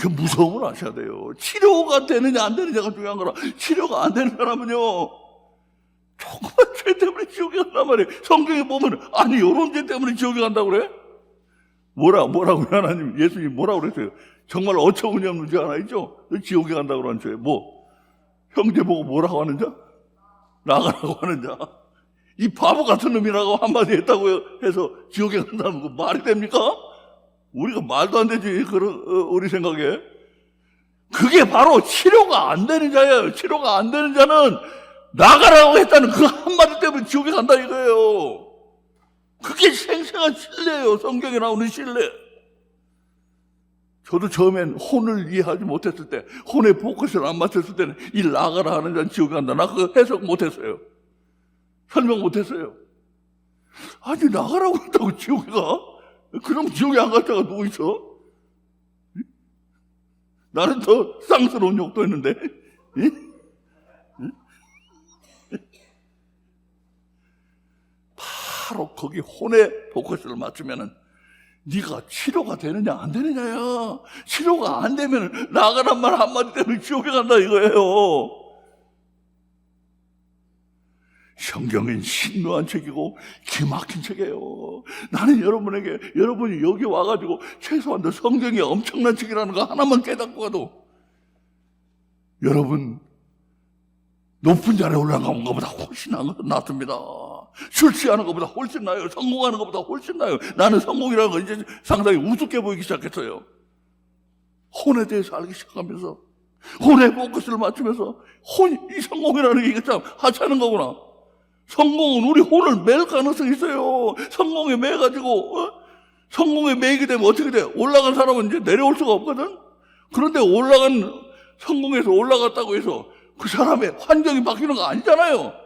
그 무서움을 아셔야 돼요. 치료가 되느냐 안 되느냐가 중요한 거라. 치료가 안 되는 사람은요, 조그만 죄 때문에 지옥에 간단 말이에요. 성경에 보면 아니 요런 죄 때문에 지옥에 간다고 그래? 뭐라고요? 하나님, 예수님 뭐라고 그랬어요? 정말 어처구니 없는 죄 하나 있죠? 지옥에 간다고 그러는 죄. 뭐? 형제 보고 뭐라고 하는 자? 나가라고 하는 자. 이 바보 같은 놈이라고 한마디 했다고 해서 지옥에 간다는 거 말이 됩니까? 우리가 말도 안 되지, 우리 생각에. 그게 바로 치료가 안 되는 자예요. 치료가 안 되는 자는 나가라고 했다는 그 한마디 때문에 지옥에 간다 이거예요. 그게 생생한 신뢰예요. 성경에 나오는 신뢰. 저도 처음엔 혼을 이해하지 못했을 때, 혼에 포커스를 안 맞췄을 때는 이 나가라 하는 자는 지옥에 간다. 나 그거 해석 못했어요. 설명 못했어요. 아니 나가라고 했다고 지옥에 가? 그럼 지옥에 안 갈 자가 누구 있어? 나는 더 쌍스러운 욕도 했는데. 바로 거기 혼에 포커스를 맞추면은 네가 치료가 되느냐 안 되느냐야. 치료가 안 되면 나가란 말 한마디 때문에 지옥에 간다 이거예요. 성경은 신묘한 책이고 기막힌 책이에요. 나는 여러분이 여기 와가지고 최소한 성경이 엄청난 책이라는 거 하나만 깨닫고 가도 여러분 높은 자리에 올라가는 것보다 훨씬 낫습니다. 술 취하는 것보다 훨씬 나아요. 성공하는 것보다 훨씬 나아요. 나는 성공이라는 거 이제 상당히 우습게 보이기 시작했어요. 혼에 대해서 알기 시작하면서, 혼에 포커스를 맞추면서, 이 성공이라는 게 이게 참 하찮은 거구나. 성공은 우리 혼을 맬 가능성이 있어요. 성공에 매가지고, 성공에 매이게 되면 어떻게 돼? 올라간 사람은 이제 내려올 수가 없거든? 그런데 성공해서 올라갔다고 해서 그 사람의 환경이 바뀌는 거 아니잖아요.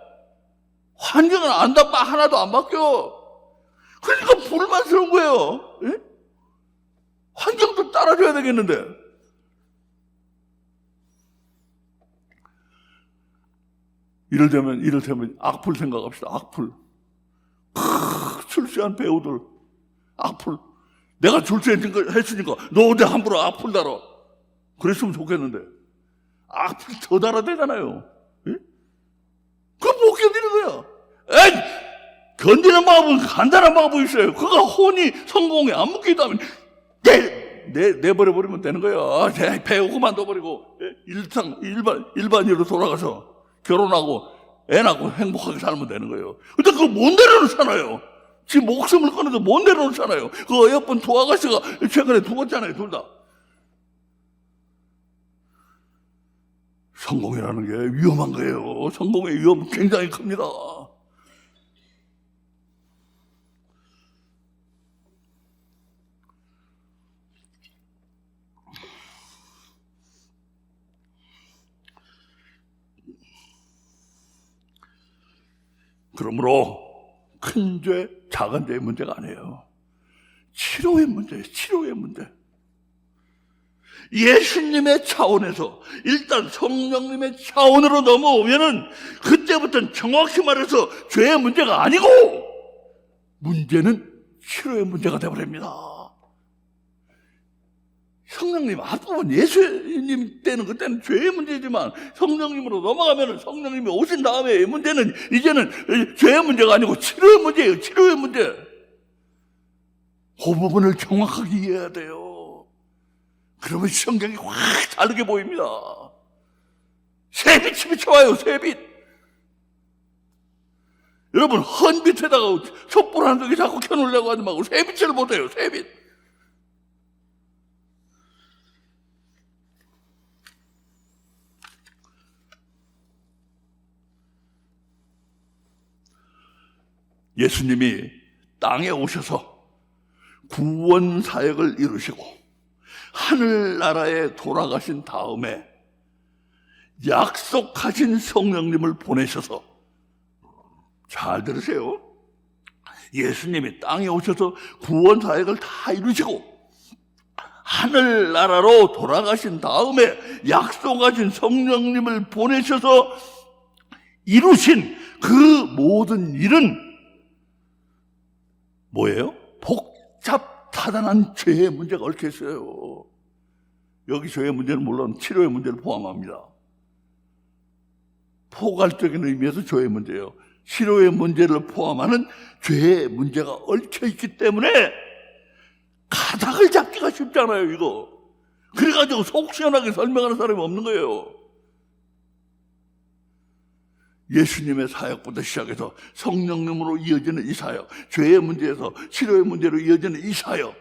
환경은 하나도 안 바뀌어. 그러니까 불만스러운 거예요. 예? 환경도 따라줘야 되겠는데. 이를테면 악플 생각합시다. 악플. 출세한 배우들. 악플. 내가 출세했으니까 너 어디 함부로 악플 달아. 그랬으면 좋겠는데. 악플 더 달아야 되잖아요. 예? 그거 못 견디는 거야. 견디는 방법은 간단한 방법이 있어요. 그가 혼이 성공에 안 묶이다면 내버려버리면 되는 거야. 배우 그만둬버리고 일반인으로 돌아가서 결혼하고 애 낳고 행복하게 살면 되는 거예요. 근데 그거 못 내려놓잖아요. 지금 목숨을 끊어도 못 내려놓잖아요. 그 어여쁜 두 아가씨가 최근에 죽었잖아요, 둘 다. 성공이라는 게 위험한 거예요. 성공의 위험 굉장히 큽니다. 그러므로 큰 죄, 작은 죄의 문제가 아니에요. 치료의 문제예요. 치료의 문제. 예수님의 차원에서 일단 성령님의 차원으로 넘어오면은 그때부터는 정확히 말해서 죄의 문제가 아니고 문제는 치료의 문제가 되어버립니다. 성령님 앞부분 예수님 때는 그때는 죄의 문제지만 성령님으로 넘어가면은 성령님이 오신 다음에 문제는 이제는 죄의 문제가 아니고 치료의 문제예요. 치료의 문제. 그 부분을 정확하게 이해해야 돼요. 그러면 성경이 확 다르게 보입니다. 새빛이 비춰와요. 새빛. 여러분 헌빛에다가 촛불 한 개 자꾸 켜놓으려고 하지 말고 새빛을 보세요. 새빛. 예수님이 땅에 오셔서 구원 사역을 이루시고 하늘나라에 돌아가신 다음에 약속하신 성령님을 보내셔서, 잘 들으세요. 예수님이 땅에 오셔서 구원 사역을 다 이루시고 하늘나라로 돌아가신 다음에 약속하신 성령님을 보내셔서 이루신 그 모든 일은 뭐예요? 복잡타단한 죄의 문제가 얽혀 있어요. 여기 죄의 문제는 물론 치료의 문제를 포함합니다. 포괄적인 의미에서 죄의 문제예요. 치료의 문제를 포함하는 죄의 문제가 얽혀 있기 때문에 가닥을 잡기가 쉽잖아요, 이거. 그래가지고 속 시원하게 설명하는 사람이 없는 거예요. 예수님의 사역부터 시작해서 성령님으로 이어지는 이 사역, 죄의 문제에서 치료의 문제로 이어지는 이 사역,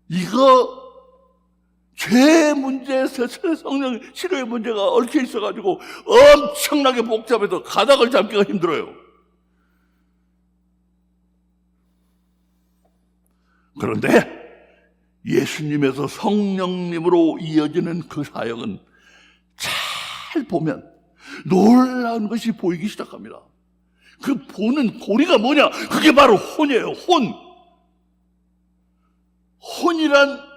이거 죄의 문제에서 성령 치료의 문제가 얽혀 있어가지고 엄청나게 복잡해서 가닥을 잡기가 힘들어요. 그런데 예수님에서 성령님으로 이어지는 그 사역은 잘 보면 놀라운 것이 보이기 시작합니다. 그 보는 고리가 뭐냐? 그게 바로 혼이에요. 혼. 혼이란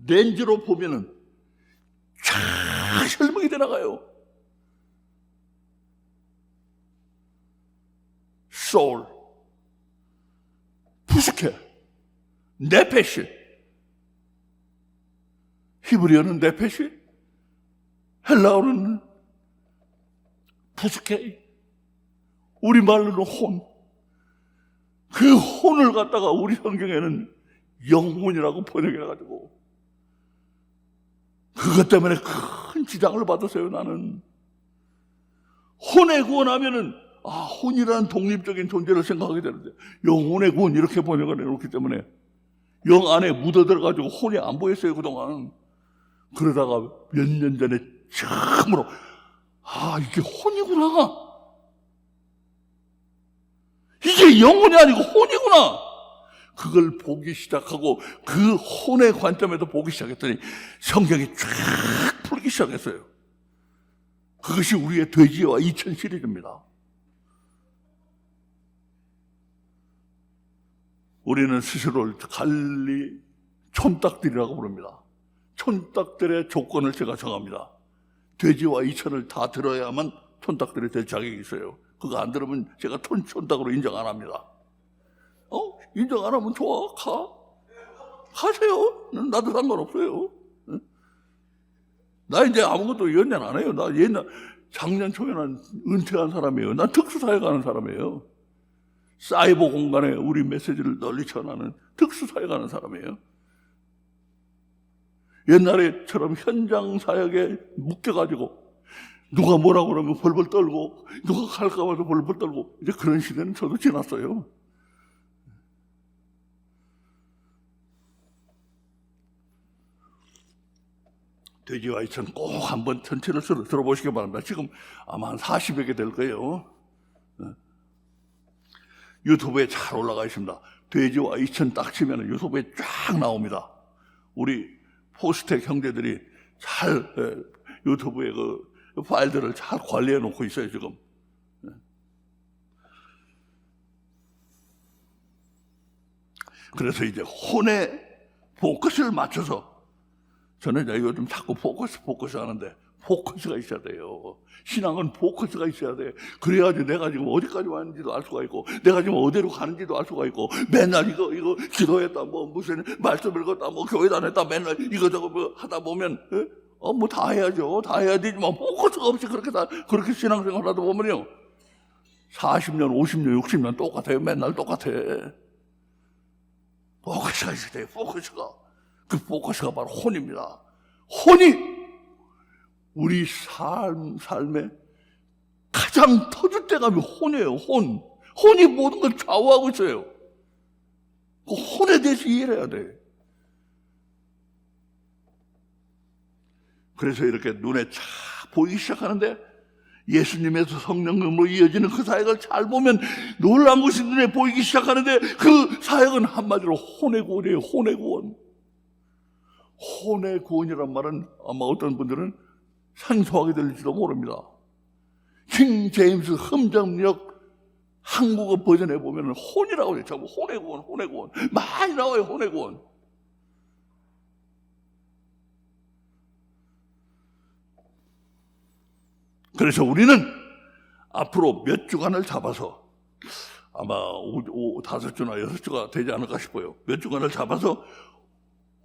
렌즈로 보면은 쫙 설명이 돼 나가요. 소울, 푸스케, 네페시. 히브리어는 네페시, 헬라어는 푸스케, 우리말로는 혼. 그 혼을 갖다가 우리 성경에는 영혼이라고 번역해가지고 그것 때문에 큰 지장을 받았어요. 나는 혼의 구원하면은 혼이라는 독립적인 존재를 생각하게 되는데 영혼의 구원 이렇게 번역을 해놓기 때문에 영 안에 묻어들어가지고 혼이 안 보였어요, 그동안. 그러다가 몇 년 전에 처음으로 이게 혼이구나, 이게 영혼이 아니고 혼이구나, 그걸 보기 시작하고 그 혼의 관점에서 보기 시작했더니 성경이 쫙 풀기 시작했어요. 그것이 우리의 돼지와 이천 시리즈입니다. 우리는 스스로를 갈리 촌딱들이라고 부릅니다. 촌딱들의 조건을 제가 정합니다. 돼지와 이천을 다 들어야만 촌딱들이 될 자격이 있어요. 그거 안 들으면 제가 촌딱으로 인정 안 합니다. 인정 안 하면 좋아, 가세요. 나도 상관없어요. 나 이제 아무것도 연연 안 해요. 나 작년 초에 난 은퇴한 사람이에요. 난 특수사회 가는 사람이에요. 사이버 공간에 우리 메시지를 널리 전하는 특수사회 가는 사람이에요. 옛날에처럼 현장 사역에 묶여가지고 누가 뭐라고 그러면 벌벌 떨고, 누가 갈까 봐도 벌벌 떨고, 이제 그런 시대는 저도 지났어요. 돼지와 이천 꼭 한번 전체를 들어보시기 바랍니다. 지금 아마 한 40여 개 될 거예요. 유튜브에 잘 올라가 있습니다. 돼지와 이천 딱 치면 유튜브에 쫙 나옵니다. 우리 포스텍 형제들이 잘 유튜브에 그 파일들을 잘 관리해 놓고 있어요, 지금. 그래서 이제 혼에 포커스를 맞춰서, 저는 요즘 자꾸 포커스 하는데, 포커스가 있어야 돼요. 신앙은 포커스가 있어야 돼. 그래야지 내가 지금 어디까지 왔는지도 알 수가 있고, 내가 지금 어디로 가는지도 알 수가 있고, 맨날 이거 기도했다, 무슨 말씀 읽었다, 교회 다녔다, 맨날 이거저거 하다 보면, 뭐 다 해야죠. 다 해야 되지만, 포커스가 없이 그렇게 신앙생활 하다 보면요. 40년, 50년, 60년 똑같아요. 맨날 똑같아. 포커스가 있어야 돼요, 포커스가. 그 포커스가 바로 혼입니다. 혼이 우리 삶에 가장 터줏대감이 혼이에요. 혼이 모든 걸 좌우하고 있어요. 그 혼에 대해서 이해를 해야 돼. 그래서 이렇게 눈에 차 보이기 시작하는데, 예수님에서 성령님으로 이어지는 그 사역을 잘 보면 놀라운 것이 눈에 보이기 시작하는데, 그 사역은 한마디로 혼의 구원이에요. 혼의 구원. 혼의 구원이란 말은 아마 어떤 분들은 생소하게 들릴지도 모릅니다. 킹 제임스 흠정역 한국어 버전에 보면 혼이라고 해요. 자꾸 혼의 구원, 혼의 구원. 많이 나와요, 혼의 구원. 그래서 우리는 앞으로 몇 주간을 잡아서, 아마 5주나 6주가 되지 않을까 싶어요. 몇 주간을 잡아서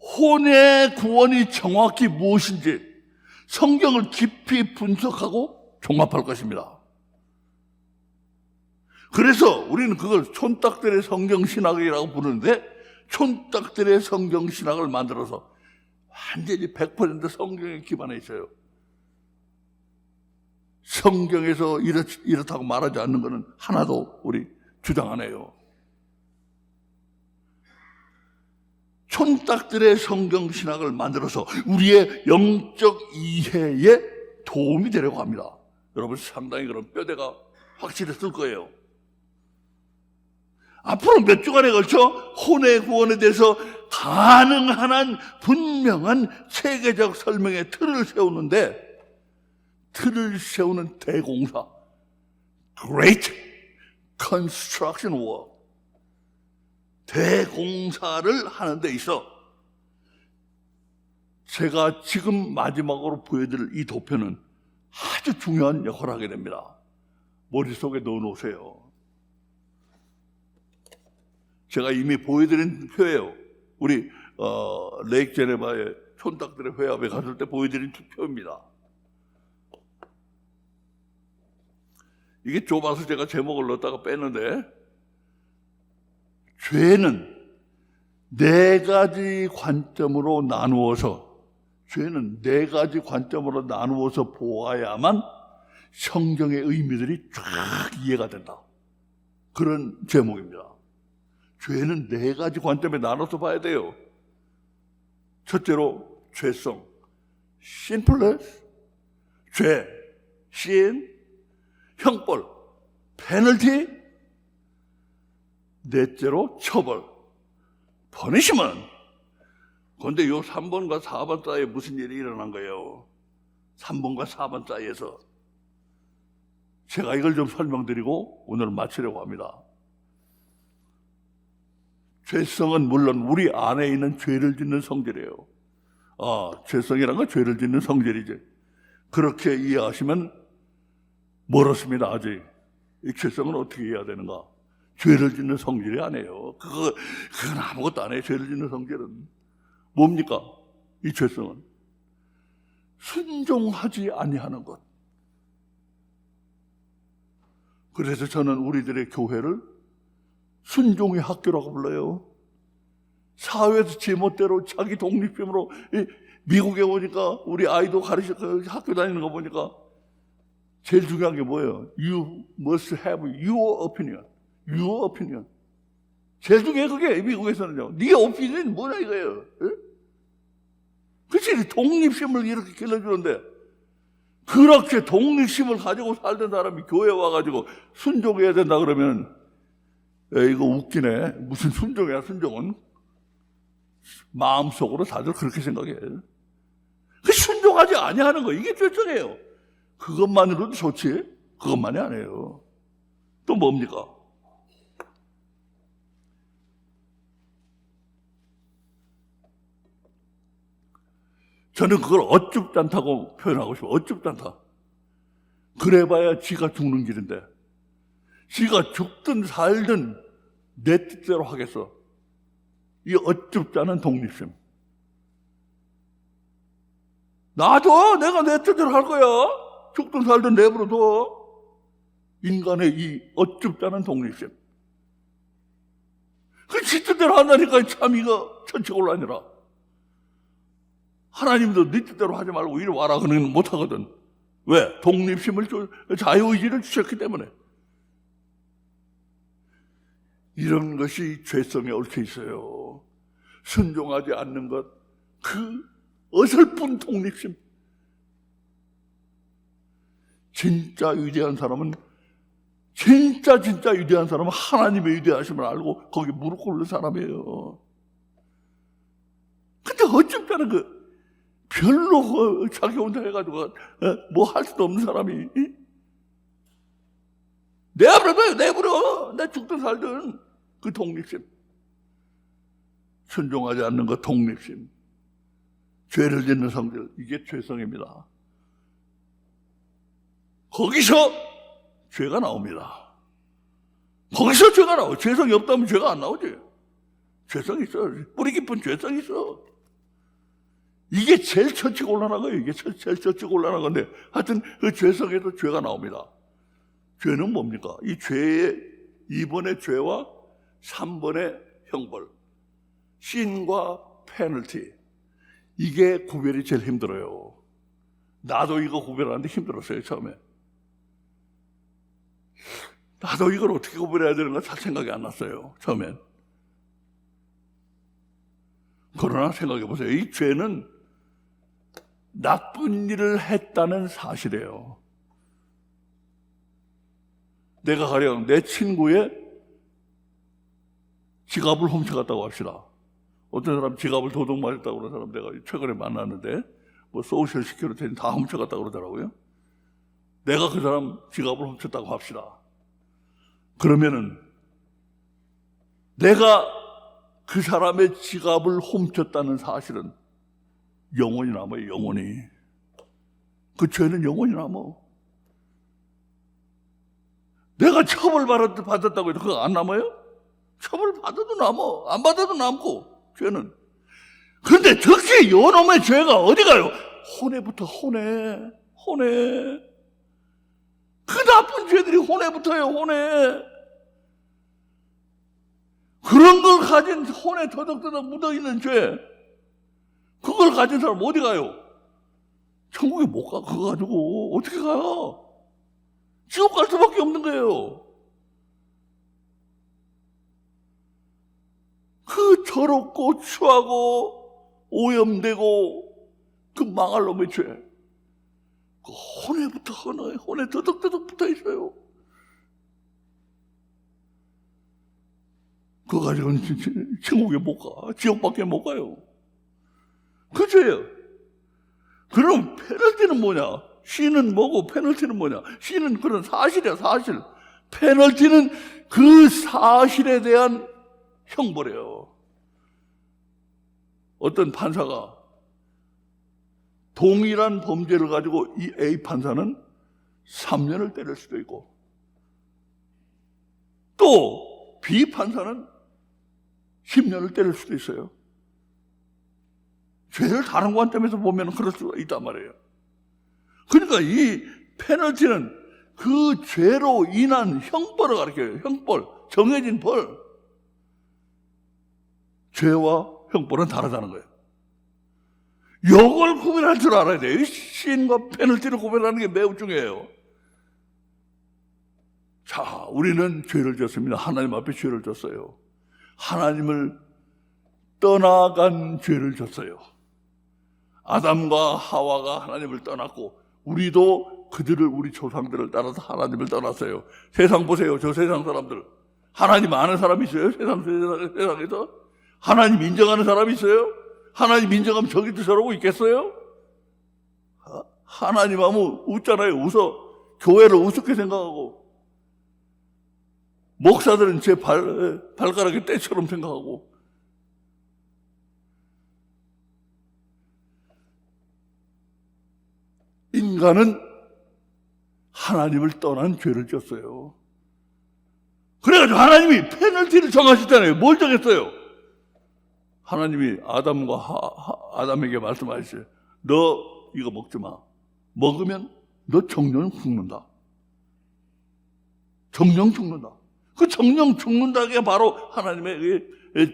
혼의 구원이 정확히 무엇인지 성경을 깊이 분석하고 종합할 것입니다. 그래서 우리는 그걸 촌딱들의 성경신학이라고 부르는데, 촌딱들의 성경신학을 만들어서 완전히 100% 성경에 기반해 있어요. 성경에서 이렇다고 말하지 않는 것은 하나도 우리 주장 안 해요. 촌딱들의 성경신학을 만들어서 우리의 영적 이해에 도움이 되려고 합니다. 여러분 상당히 그런 뼈대가 확실히 쓸 거예요. 앞으로 몇 주간에 걸쳐 혼의 구원에 대해서 가능한 한 분명한 체계적 설명의 틀을 세우는 대공사, Great Construction Work, 대공사를 하는 데 있어 제가 지금 마지막으로 보여드릴 이 도표는 아주 중요한 역할을 하게 됩니다. 머릿속에 넣어놓으세요. 제가 이미 보여드린 표예요. 우리 레이크 제네바의 촌딱들의 회합에 갔을 때 보여드린 표입니다. 이게 좁아서 제가 제목을 넣었다가 뺐는데, 죄는 네 가지 관점으로 나누어서 보아야만 성경의 의미들이 쫙 이해가 된다. 그런 제목입니다. 죄는 네 가지 관점에 나눠서 봐야 돼요. 첫째로 죄성, sinfulness, 죄, sin, 형벌, 페널티, 넷째로 처벌, punishment. 그런데 요 3번과 4번 사이에 무슨 일이 일어난 거예요? 3번과 4번 사이에서 제가 이걸 좀 설명드리고 오늘 마치려고 합니다. 죄성은 물론 우리 안에 있는 죄를 짓는 성질이에요. 죄성이란 건 죄를 짓는 성질이지. 그렇게 이해하시면 멀었습니다. 아직 이 죄성은 어떻게 해야 되는가? 죄를 짓는 성질이 아니에요. 그건 아무것도 안 해요. 죄를 짓는 성질은 뭡니까? 이 죄성은 순종하지 아니하는 것. 그래서 저는 우리들의 교회를 순종의 학교라고 불러요. 사회에서 제멋대로 자기 독립심으로, 미국에 오니까 우리 아이도 학교 다니는 거 보니까 제일 중요한 게 뭐예요? You must have your opinion. Your opinion. 제일 중요해 그게 미국에서는요. 네 오피니언이 뭐냐 이거예요. 그치? 독립심을 이렇게 길러주는데 그렇게 독립심을 가지고 살던 사람이 교회 와가지고 순종해야 된다 그러면 이거 웃기네. 무슨 순종이야 순종은. 마음속으로 다들 그렇게 생각해. 그 순종하지 아니하는 거 이게 결정이에요. 그것만으로도 좋지 그것만이 아니에요. 또 뭡니까? 저는 그걸 어쭙지 않다고 표현하고 싶어요. 어쭙지 않다. 그래봐야 지가 죽는 길인데 지가 죽든 살든 내 뜻대로 하겠어. 이 어쭙지 않은 독립심. 놔둬. 내가 내 뜻대로 할 거야. 죽든 살든 내버려둬. 인간의 이 어쭙지 않은 독립심. 그 지 뜻대로 한다니까 참 이거 천치곤란이라. 하나님도 네 뜻대로 하지 말고 이리 와라 그러면 못하거든. 왜? 독립심을 자유의지를 주셨기 때문에. 이런 것이 죄성에 얽혀 있어요. 순종하지 않는 것, 그 어설픈 독립심. 진짜 위대한 사람은 진짜 위대한 사람은 하나님의 위대하심을 알고 거기 무릎 꿇는 사람이에요. 근데 어쩌면 그 별로 자기 혼자 해가지고 뭐 할 수도 없는 사람이 내버려 내 죽든 살든 그 독립심. 순종하지 않는 것 독립심. 죄를 짓는 성질 이게 죄성입니다. 거기서 죄가 나옵니다. 거기서 죄가 나와요. 죄성이 없다면 죄가 안 나오지. 죄성이 있어. 뿌리 깊은 죄성이 있어. 이게 제일 처치곤란한 거예요. 이게 제일 처치곤란한 건데 하여튼 그 죄성에도 죄가 나옵니다. 죄는 뭡니까? 이 죄의 2번의 죄와 3번의 형벌, 신과 페널티. 이게 구별이 제일 힘들어요. 나도 이거 구별하는데 힘들었어요, 처음에. 나도 이걸 어떻게 구별해야 되는 가 잘 생각이 안 났어요, 처음엔. 그러나 생각해 보세요. 이 죄는 나쁜 일을 했다는 사실이에요. 내가 가령 내 친구의 지갑을 훔쳐갔다고 합시다. 어떤 사람 지갑을 도둑 맞았다고 그러는 사람 내가 최근에 만났는데 뭐 소셜 시큐리티는 다 훔쳐갔다고 그러더라고요. 내가 그 사람 지갑을 훔쳤다고 합시다. 그러면은 내가 그 사람의 지갑을 훔쳤다는 사실은 영원히 남아요. 영원히. 그 죄는 영원히 남아. 내가 처벌받았다고 해도 그거 안 남아요? 처벌받아도 남아. 안 받아도 남고 죄는. 그런데 특히 요놈의 죄가 어디 가요? 혼에부터 혼에. 그 나쁜 죄들이 혼에 붙어요. 혼에. 그런 걸 가진 혼에 더덕더덕 묻어있는 죄, 그걸 가진 사람 어디 가요? 천국에 못 가. 그거 가지고 어떻게 가요? 지옥 갈 수밖에 없는 거예요. 그 더럽고 추하고 오염되고 그 망할 놈의 죄, 그 혼에부터 혼에 더덕더덕 붙어 있어요. 그거 가지고는 천국에 못 가. 지옥밖에 못 가요. 그 죄예요. 그럼 페널티는 뭐냐? 시는 뭐고 페널티는 뭐냐? 시는 그런 사실이야, 사실. 페널티는 그 사실에 대한 형벌이에요. 어떤 판사가 동일한 범죄를 가지고 이 A 판사는 3년을 때릴 수도 있고 또 B 판사는 10년을 때릴 수도 있어요. 죄를 다른 관점에서 보면 그럴 수가 있단 말이에요. 그러니까 이 페널티는 그 죄로 인한 형벌을 가리켜요. 형벌, 정해진 벌. 죄와 형벌은 다르다는 거예요. 이걸 구별할 줄 알아야 돼요. 시인과 페널티를 구별하는 게 매우 중요해요. 자, 우리는 죄를 졌습니다. 하나님 앞에 죄를 졌어요. 하나님을 떠나간 죄를 졌어요. 아담과 하와가 하나님을 떠났고 우리도 우리 조상들을 따라서 하나님을 떠났어요. 세상 보세요. 저 세상 사람들. 하나님 아는 사람이 있어요? 세상에서? 하나님 인정하는 사람이 있어요? 하나님 인정하면 저기도 저러고 있겠어요? 하나님 하면 웃잖아요. 웃어. 교회를 우습게 생각하고 목사들은 제 발가락에 때처럼 생각하고 인간은 하나님을 떠난 죄를 졌어요. 그래가지고 하나님이 페널티를 정하셨잖아요. 뭘 정했어요? 하나님이 아담에게 말씀하셨어요. 너 이거 먹지 마. 먹으면 너 정령 죽는다. 정령 죽는다. 그 정령 죽는다는 게 바로 하나님의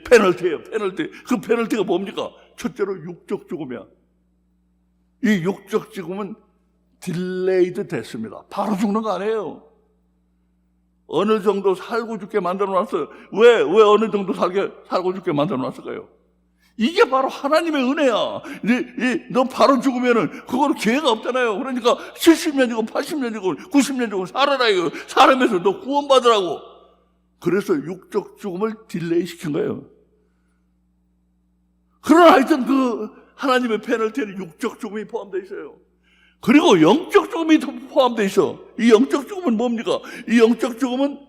페널티예요. 페널티. 그 페널티가 뭡니까? 첫째로 육적 죽음이야. 이 육적 죽음은 딜레이드 됐습니다. 바로 죽는 거 아니에요. 어느 정도 살고 죽게 만들어 놨어요. 왜 어느 정도 살고 죽게 만들어 놨을까요? 이게 바로 하나님의 은혜야. 너 바로 죽으면은 그거는 기회가 없잖아요. 그러니까 70년이고 80년이고 90년이고 살아라 이거. 살아면서 너 구원받으라고. 그래서 육적 죽음을 딜레이 시킨 거예요. 그러나 하여튼 그 하나님의 페널티에는 육적 죽음이 포함되어 있어요. 그리고 영적 죽음이 포함되어 있어. 이 영적 죽음은 뭡니까? 이 영적 죽음은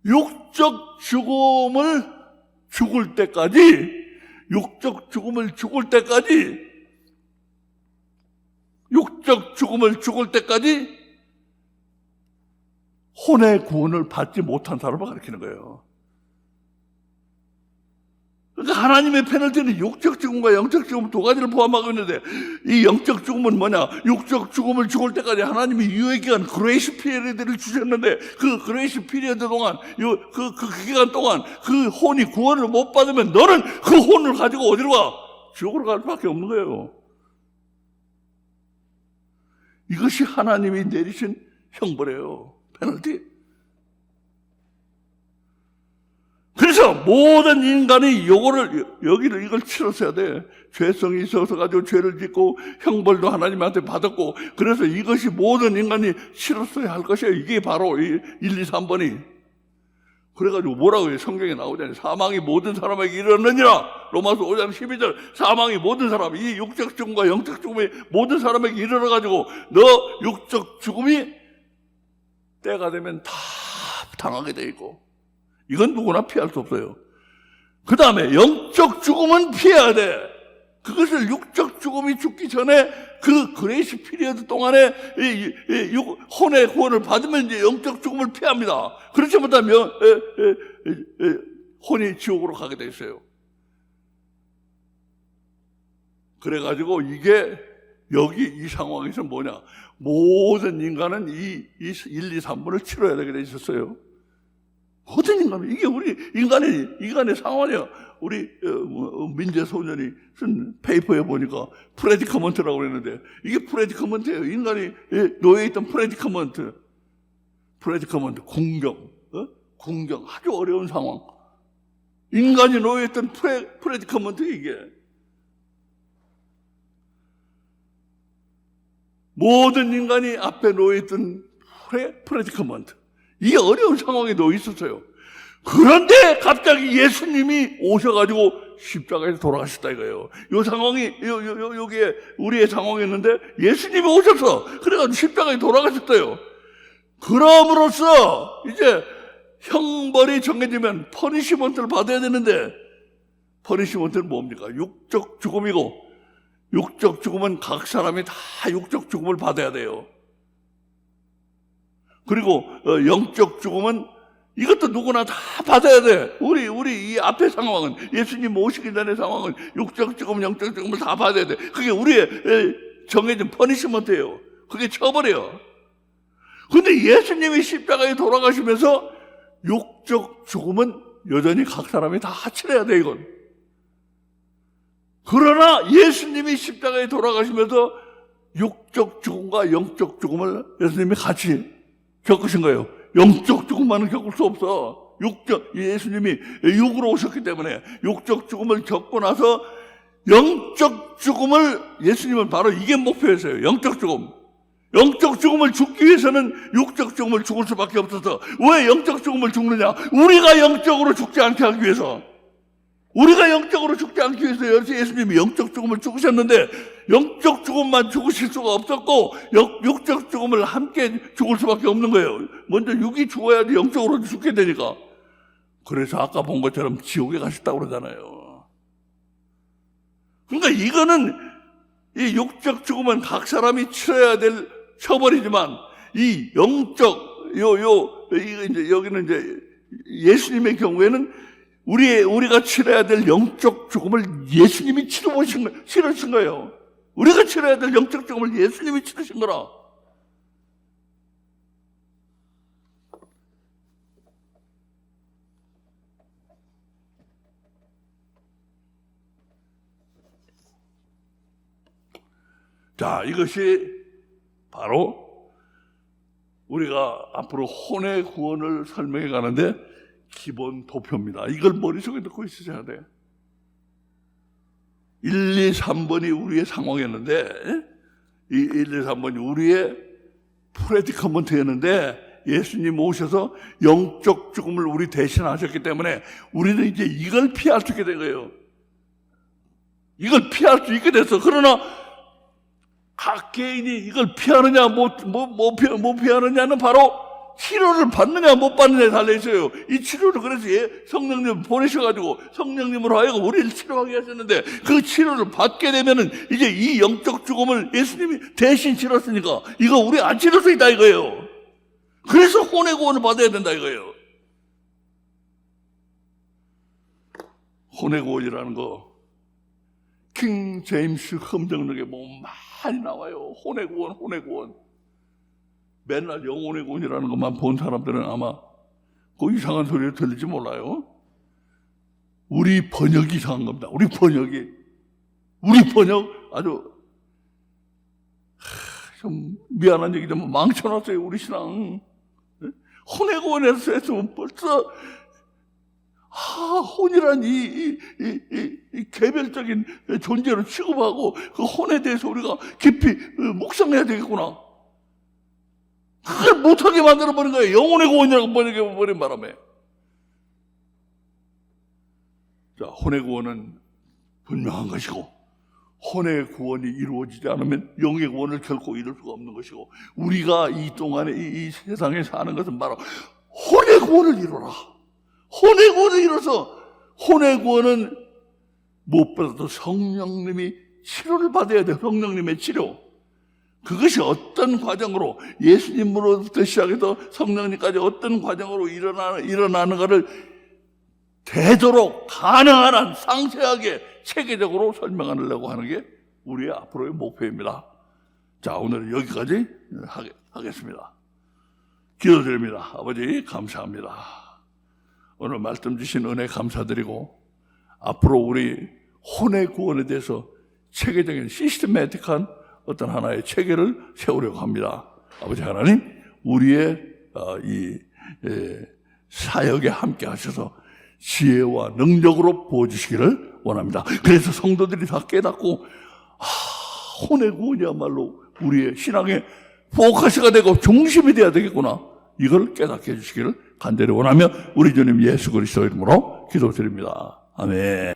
육적 죽음을 죽을 때까지 육적 죽음을 죽을 때까지 혼의 구원을 받지 못한 사람을 가리키는 거예요. 그러니까 하나님의 페널티는 육적 죽음과 영적 죽음 두 가지를 포함하고 있는데 이 영적 죽음은 뭐냐? 육적 죽음을 죽을 때까지 하나님이 유예 기간 그레이스 피리어드를 주셨는데 그 그레이스 피리어드 동안 그 기간 동안 그 혼이 구원을 못 받으면 너는 그 혼을 가지고 어디로 가? 지옥으로 갈 수밖에 없는 거예요. 이것이 하나님이 내리신 형벌이에요. 페널티. 그래서 모든 인간이 이걸 치렀어야 돼. 죄성이 있어서 가지고 죄를 짓고 형벌도 하나님한테 받았고, 그래서 이것이 모든 인간이 치렀어야 할 것이에요. 이게 바로 1, 2, 3번이. 그래가지고 뭐라고 해요? 성경에 나오잖아요. 사망이 모든 사람에게 이르렀느니라. 로마서 5장 12절. 사망이 모든 사람, 이 육적 죽음과 영적 죽음이 모든 사람에게 이르러가지고 너 육적 죽음이 때가 되면 다 당하게 돼 있고, 이건 누구나 피할 수 없어요. 그 다음에 영적 죽음은 피해야 돼. 그것을 육적 죽음이 죽기 전에 그 그레이스 피리어드 동안에 혼의 구원을 받으면 이제 영적 죽음을 피합니다. 그렇지 못하면 혼이 지옥으로 가게 돼 있어요. 그래가지고 이게 여기 이 상황에서 뭐냐? 모든 인간은 이 1, 2, 3번을 치러야 되게 돼 있었어요. 모든 인간은, 이게 우리 인간의 상황이야. 우리 민재 소년이 쓴 페이퍼에 보니까 프레디커먼트라고 그랬는데, 이게 프레디커먼트예요. 인간이 놓여있던 프레디커먼트, 궁경, 아주 어려운 상황. 인간이 놓여있던 프레디커먼트, 이게. 모든 인간이 앞에 놓여있던 프레디커먼트. 이게 어려운 상황에 놓여 있었어요. 그런데 갑자기 예수님이 오셔가지고 십자가에서 돌아가셨다 이거예요. 이 상황이 여기에 우리의 상황이었는데 예수님이 오셔서 그래가지고 십자가에 돌아가셨어요. 그럼으로써 이제 형벌이 정해지면 퍼니시먼트를 받아야 되는데, 퍼니시먼트는 뭡니까? 육적 죽음이고, 육적 죽음은 각 사람이 다 육적 죽음을 받아야 돼요. 그리고 영적 죽음은 이것도 누구나 다 받아야 돼. 우리 이 앞의 상황은, 예수님 오시기 전의 상황은 육적 죽음, 영적 죽음을 다 받아야 돼. 그게 우리의 정해진 퍼니시먼트예요. 그게 처벌이에요. 근데 예수님이 십자가에 돌아가시면서 육적 죽음은 여전히 각 사람이 다 치러야 돼, 이건. 그러나 예수님이 십자가에 돌아가시면서 육적 죽음과 영적 죽음을 예수님이 같이 겪으신 거예요. 영적 죽음만은 겪을 수 없어. 예수님이 육으로 오셨기 때문에 육적 죽음을 겪고 나서 영적 죽음을, 예수님은 바로 이게 목표였어요. 영적 죽음. 영적 죽음을 죽기 위해서는 육적 죽음을 죽을 수밖에 없어서. 왜 영적 죽음을 죽느냐? 우리가 영적으로 죽지 않게 하기 위해서. 우리가 영적으로 죽지 않기 위해서 예수님이 영적 죽음을 죽으셨는데, 영적 죽음만 죽으실 수가 없었고 육적 죽음을 함께 죽을 수밖에 없는 거예요. 먼저 육이 죽어야지 영적으로 죽게 되니까. 그래서 아까 본 것처럼 지옥에 가셨다고 그러잖아요. 그러니까 이거는, 이 육적 죽음은 각 사람이 치러야 될 처벌이지만, 이 영적, 여기는 이제 예수님의 경우에는 우리가 치러야 될 영적 죽음을 예수님이 치르신 거예요. 우리가 치러야 될 영적 죽음을 예수님이 치르신 거라. 자, 이것이 바로 우리가 앞으로 혼의 구원을 설명해 가는데 기본 도표입니다. 이걸 머릿속에 넣고 있으셔야 돼. 1, 2, 3번이 우리의 상황이었는데, 이 1, 2, 3번이 우리의 프레디커먼트였는데, 예수님 오셔서 영적 죽음을 우리 대신 하셨기 때문에 우리는 이제 이걸 피할 수 있게 된 거예요. 이걸 피할 수 있게 됐어. 그러나 각 개인이 이걸 피하느냐 못 피하느냐는 바로 치료를 받느냐 못 받느냐에 달려있어요. 이 치료를 그래서 성령님 보내셔가지고 성령님으로 하여금 우리를 치료하게 하셨는데, 그 치료를 받게 되면은 이제 이 영적 죽음을 예수님이 대신 치렀으니까 이거 우리 안 치를 수 있다 이거예요. 그래서 혼의 구원을 받아야 된다 이거예요. 혼의 구원이라는 거 킹 제임스 험정록에 보면 많이 나와요. 혼의 구원, 혼의 구원. 맨날 영혼의 구원이라는 것만 본 사람들은 아마 그 이상한 소리를 들릴지 몰라요. 우리 번역이 이상한 겁니다. 우리 번역 아주 좀 미안한 얘기지만 망쳐놨어요. 우리 신앙. 혼의 구원에서 했으면 벌써 혼이란 이 개별적인 존재로 취급하고 그 혼에 대해서 우리가 깊이 묵상해야 되겠구나. 그걸 못하게 만들어버린 거예요. 영혼의 구원이라고 번역해버린 바람에. 자, 혼의 구원은 분명한 것이고, 혼의 구원이 이루어지지 않으면 영의 구원을 결코 이룰 수가 없는 것이고, 우리가 이 동안에 이 세상에 사는 것은 바로 혼의 구원을 이루라. 혼의 구원을 이뤄서, 혼의 구원은 무엇보다도 성령님이 치료를 받아야 돼요. 성령님의 치료. 그것이 어떤 과정으로, 예수님으로부터 시작해서 성령님까지 어떤 과정으로 일어나는 것을 되도록 가능한 한 상세하게 체계적으로 설명하려고 하는 게 우리의 앞으로의 목표입니다. 자, 오늘은 여기까지 하겠습니다. 기도드립니다. 아버지 감사합니다. 오늘 말씀 주신 은혜 감사드리고, 앞으로 우리 혼의 구원에 대해서 체계적인 시스테매틱한 어떤 하나의 체계를 세우려고 합니다. 아버지 하나님, 우리의 사역에 함께 하셔서 지혜와 능력으로 부어주시기를 원합니다. 그래서 성도들이 다 깨닫고, 혼의 구원이야말로 우리의 신앙의 포커스가 되고 중심이 되어야 되겠구나, 이걸 깨닫게 해주시기를 간절히 원하며 우리 주님 예수 그리스도 이름으로 기도드립니다. 아멘.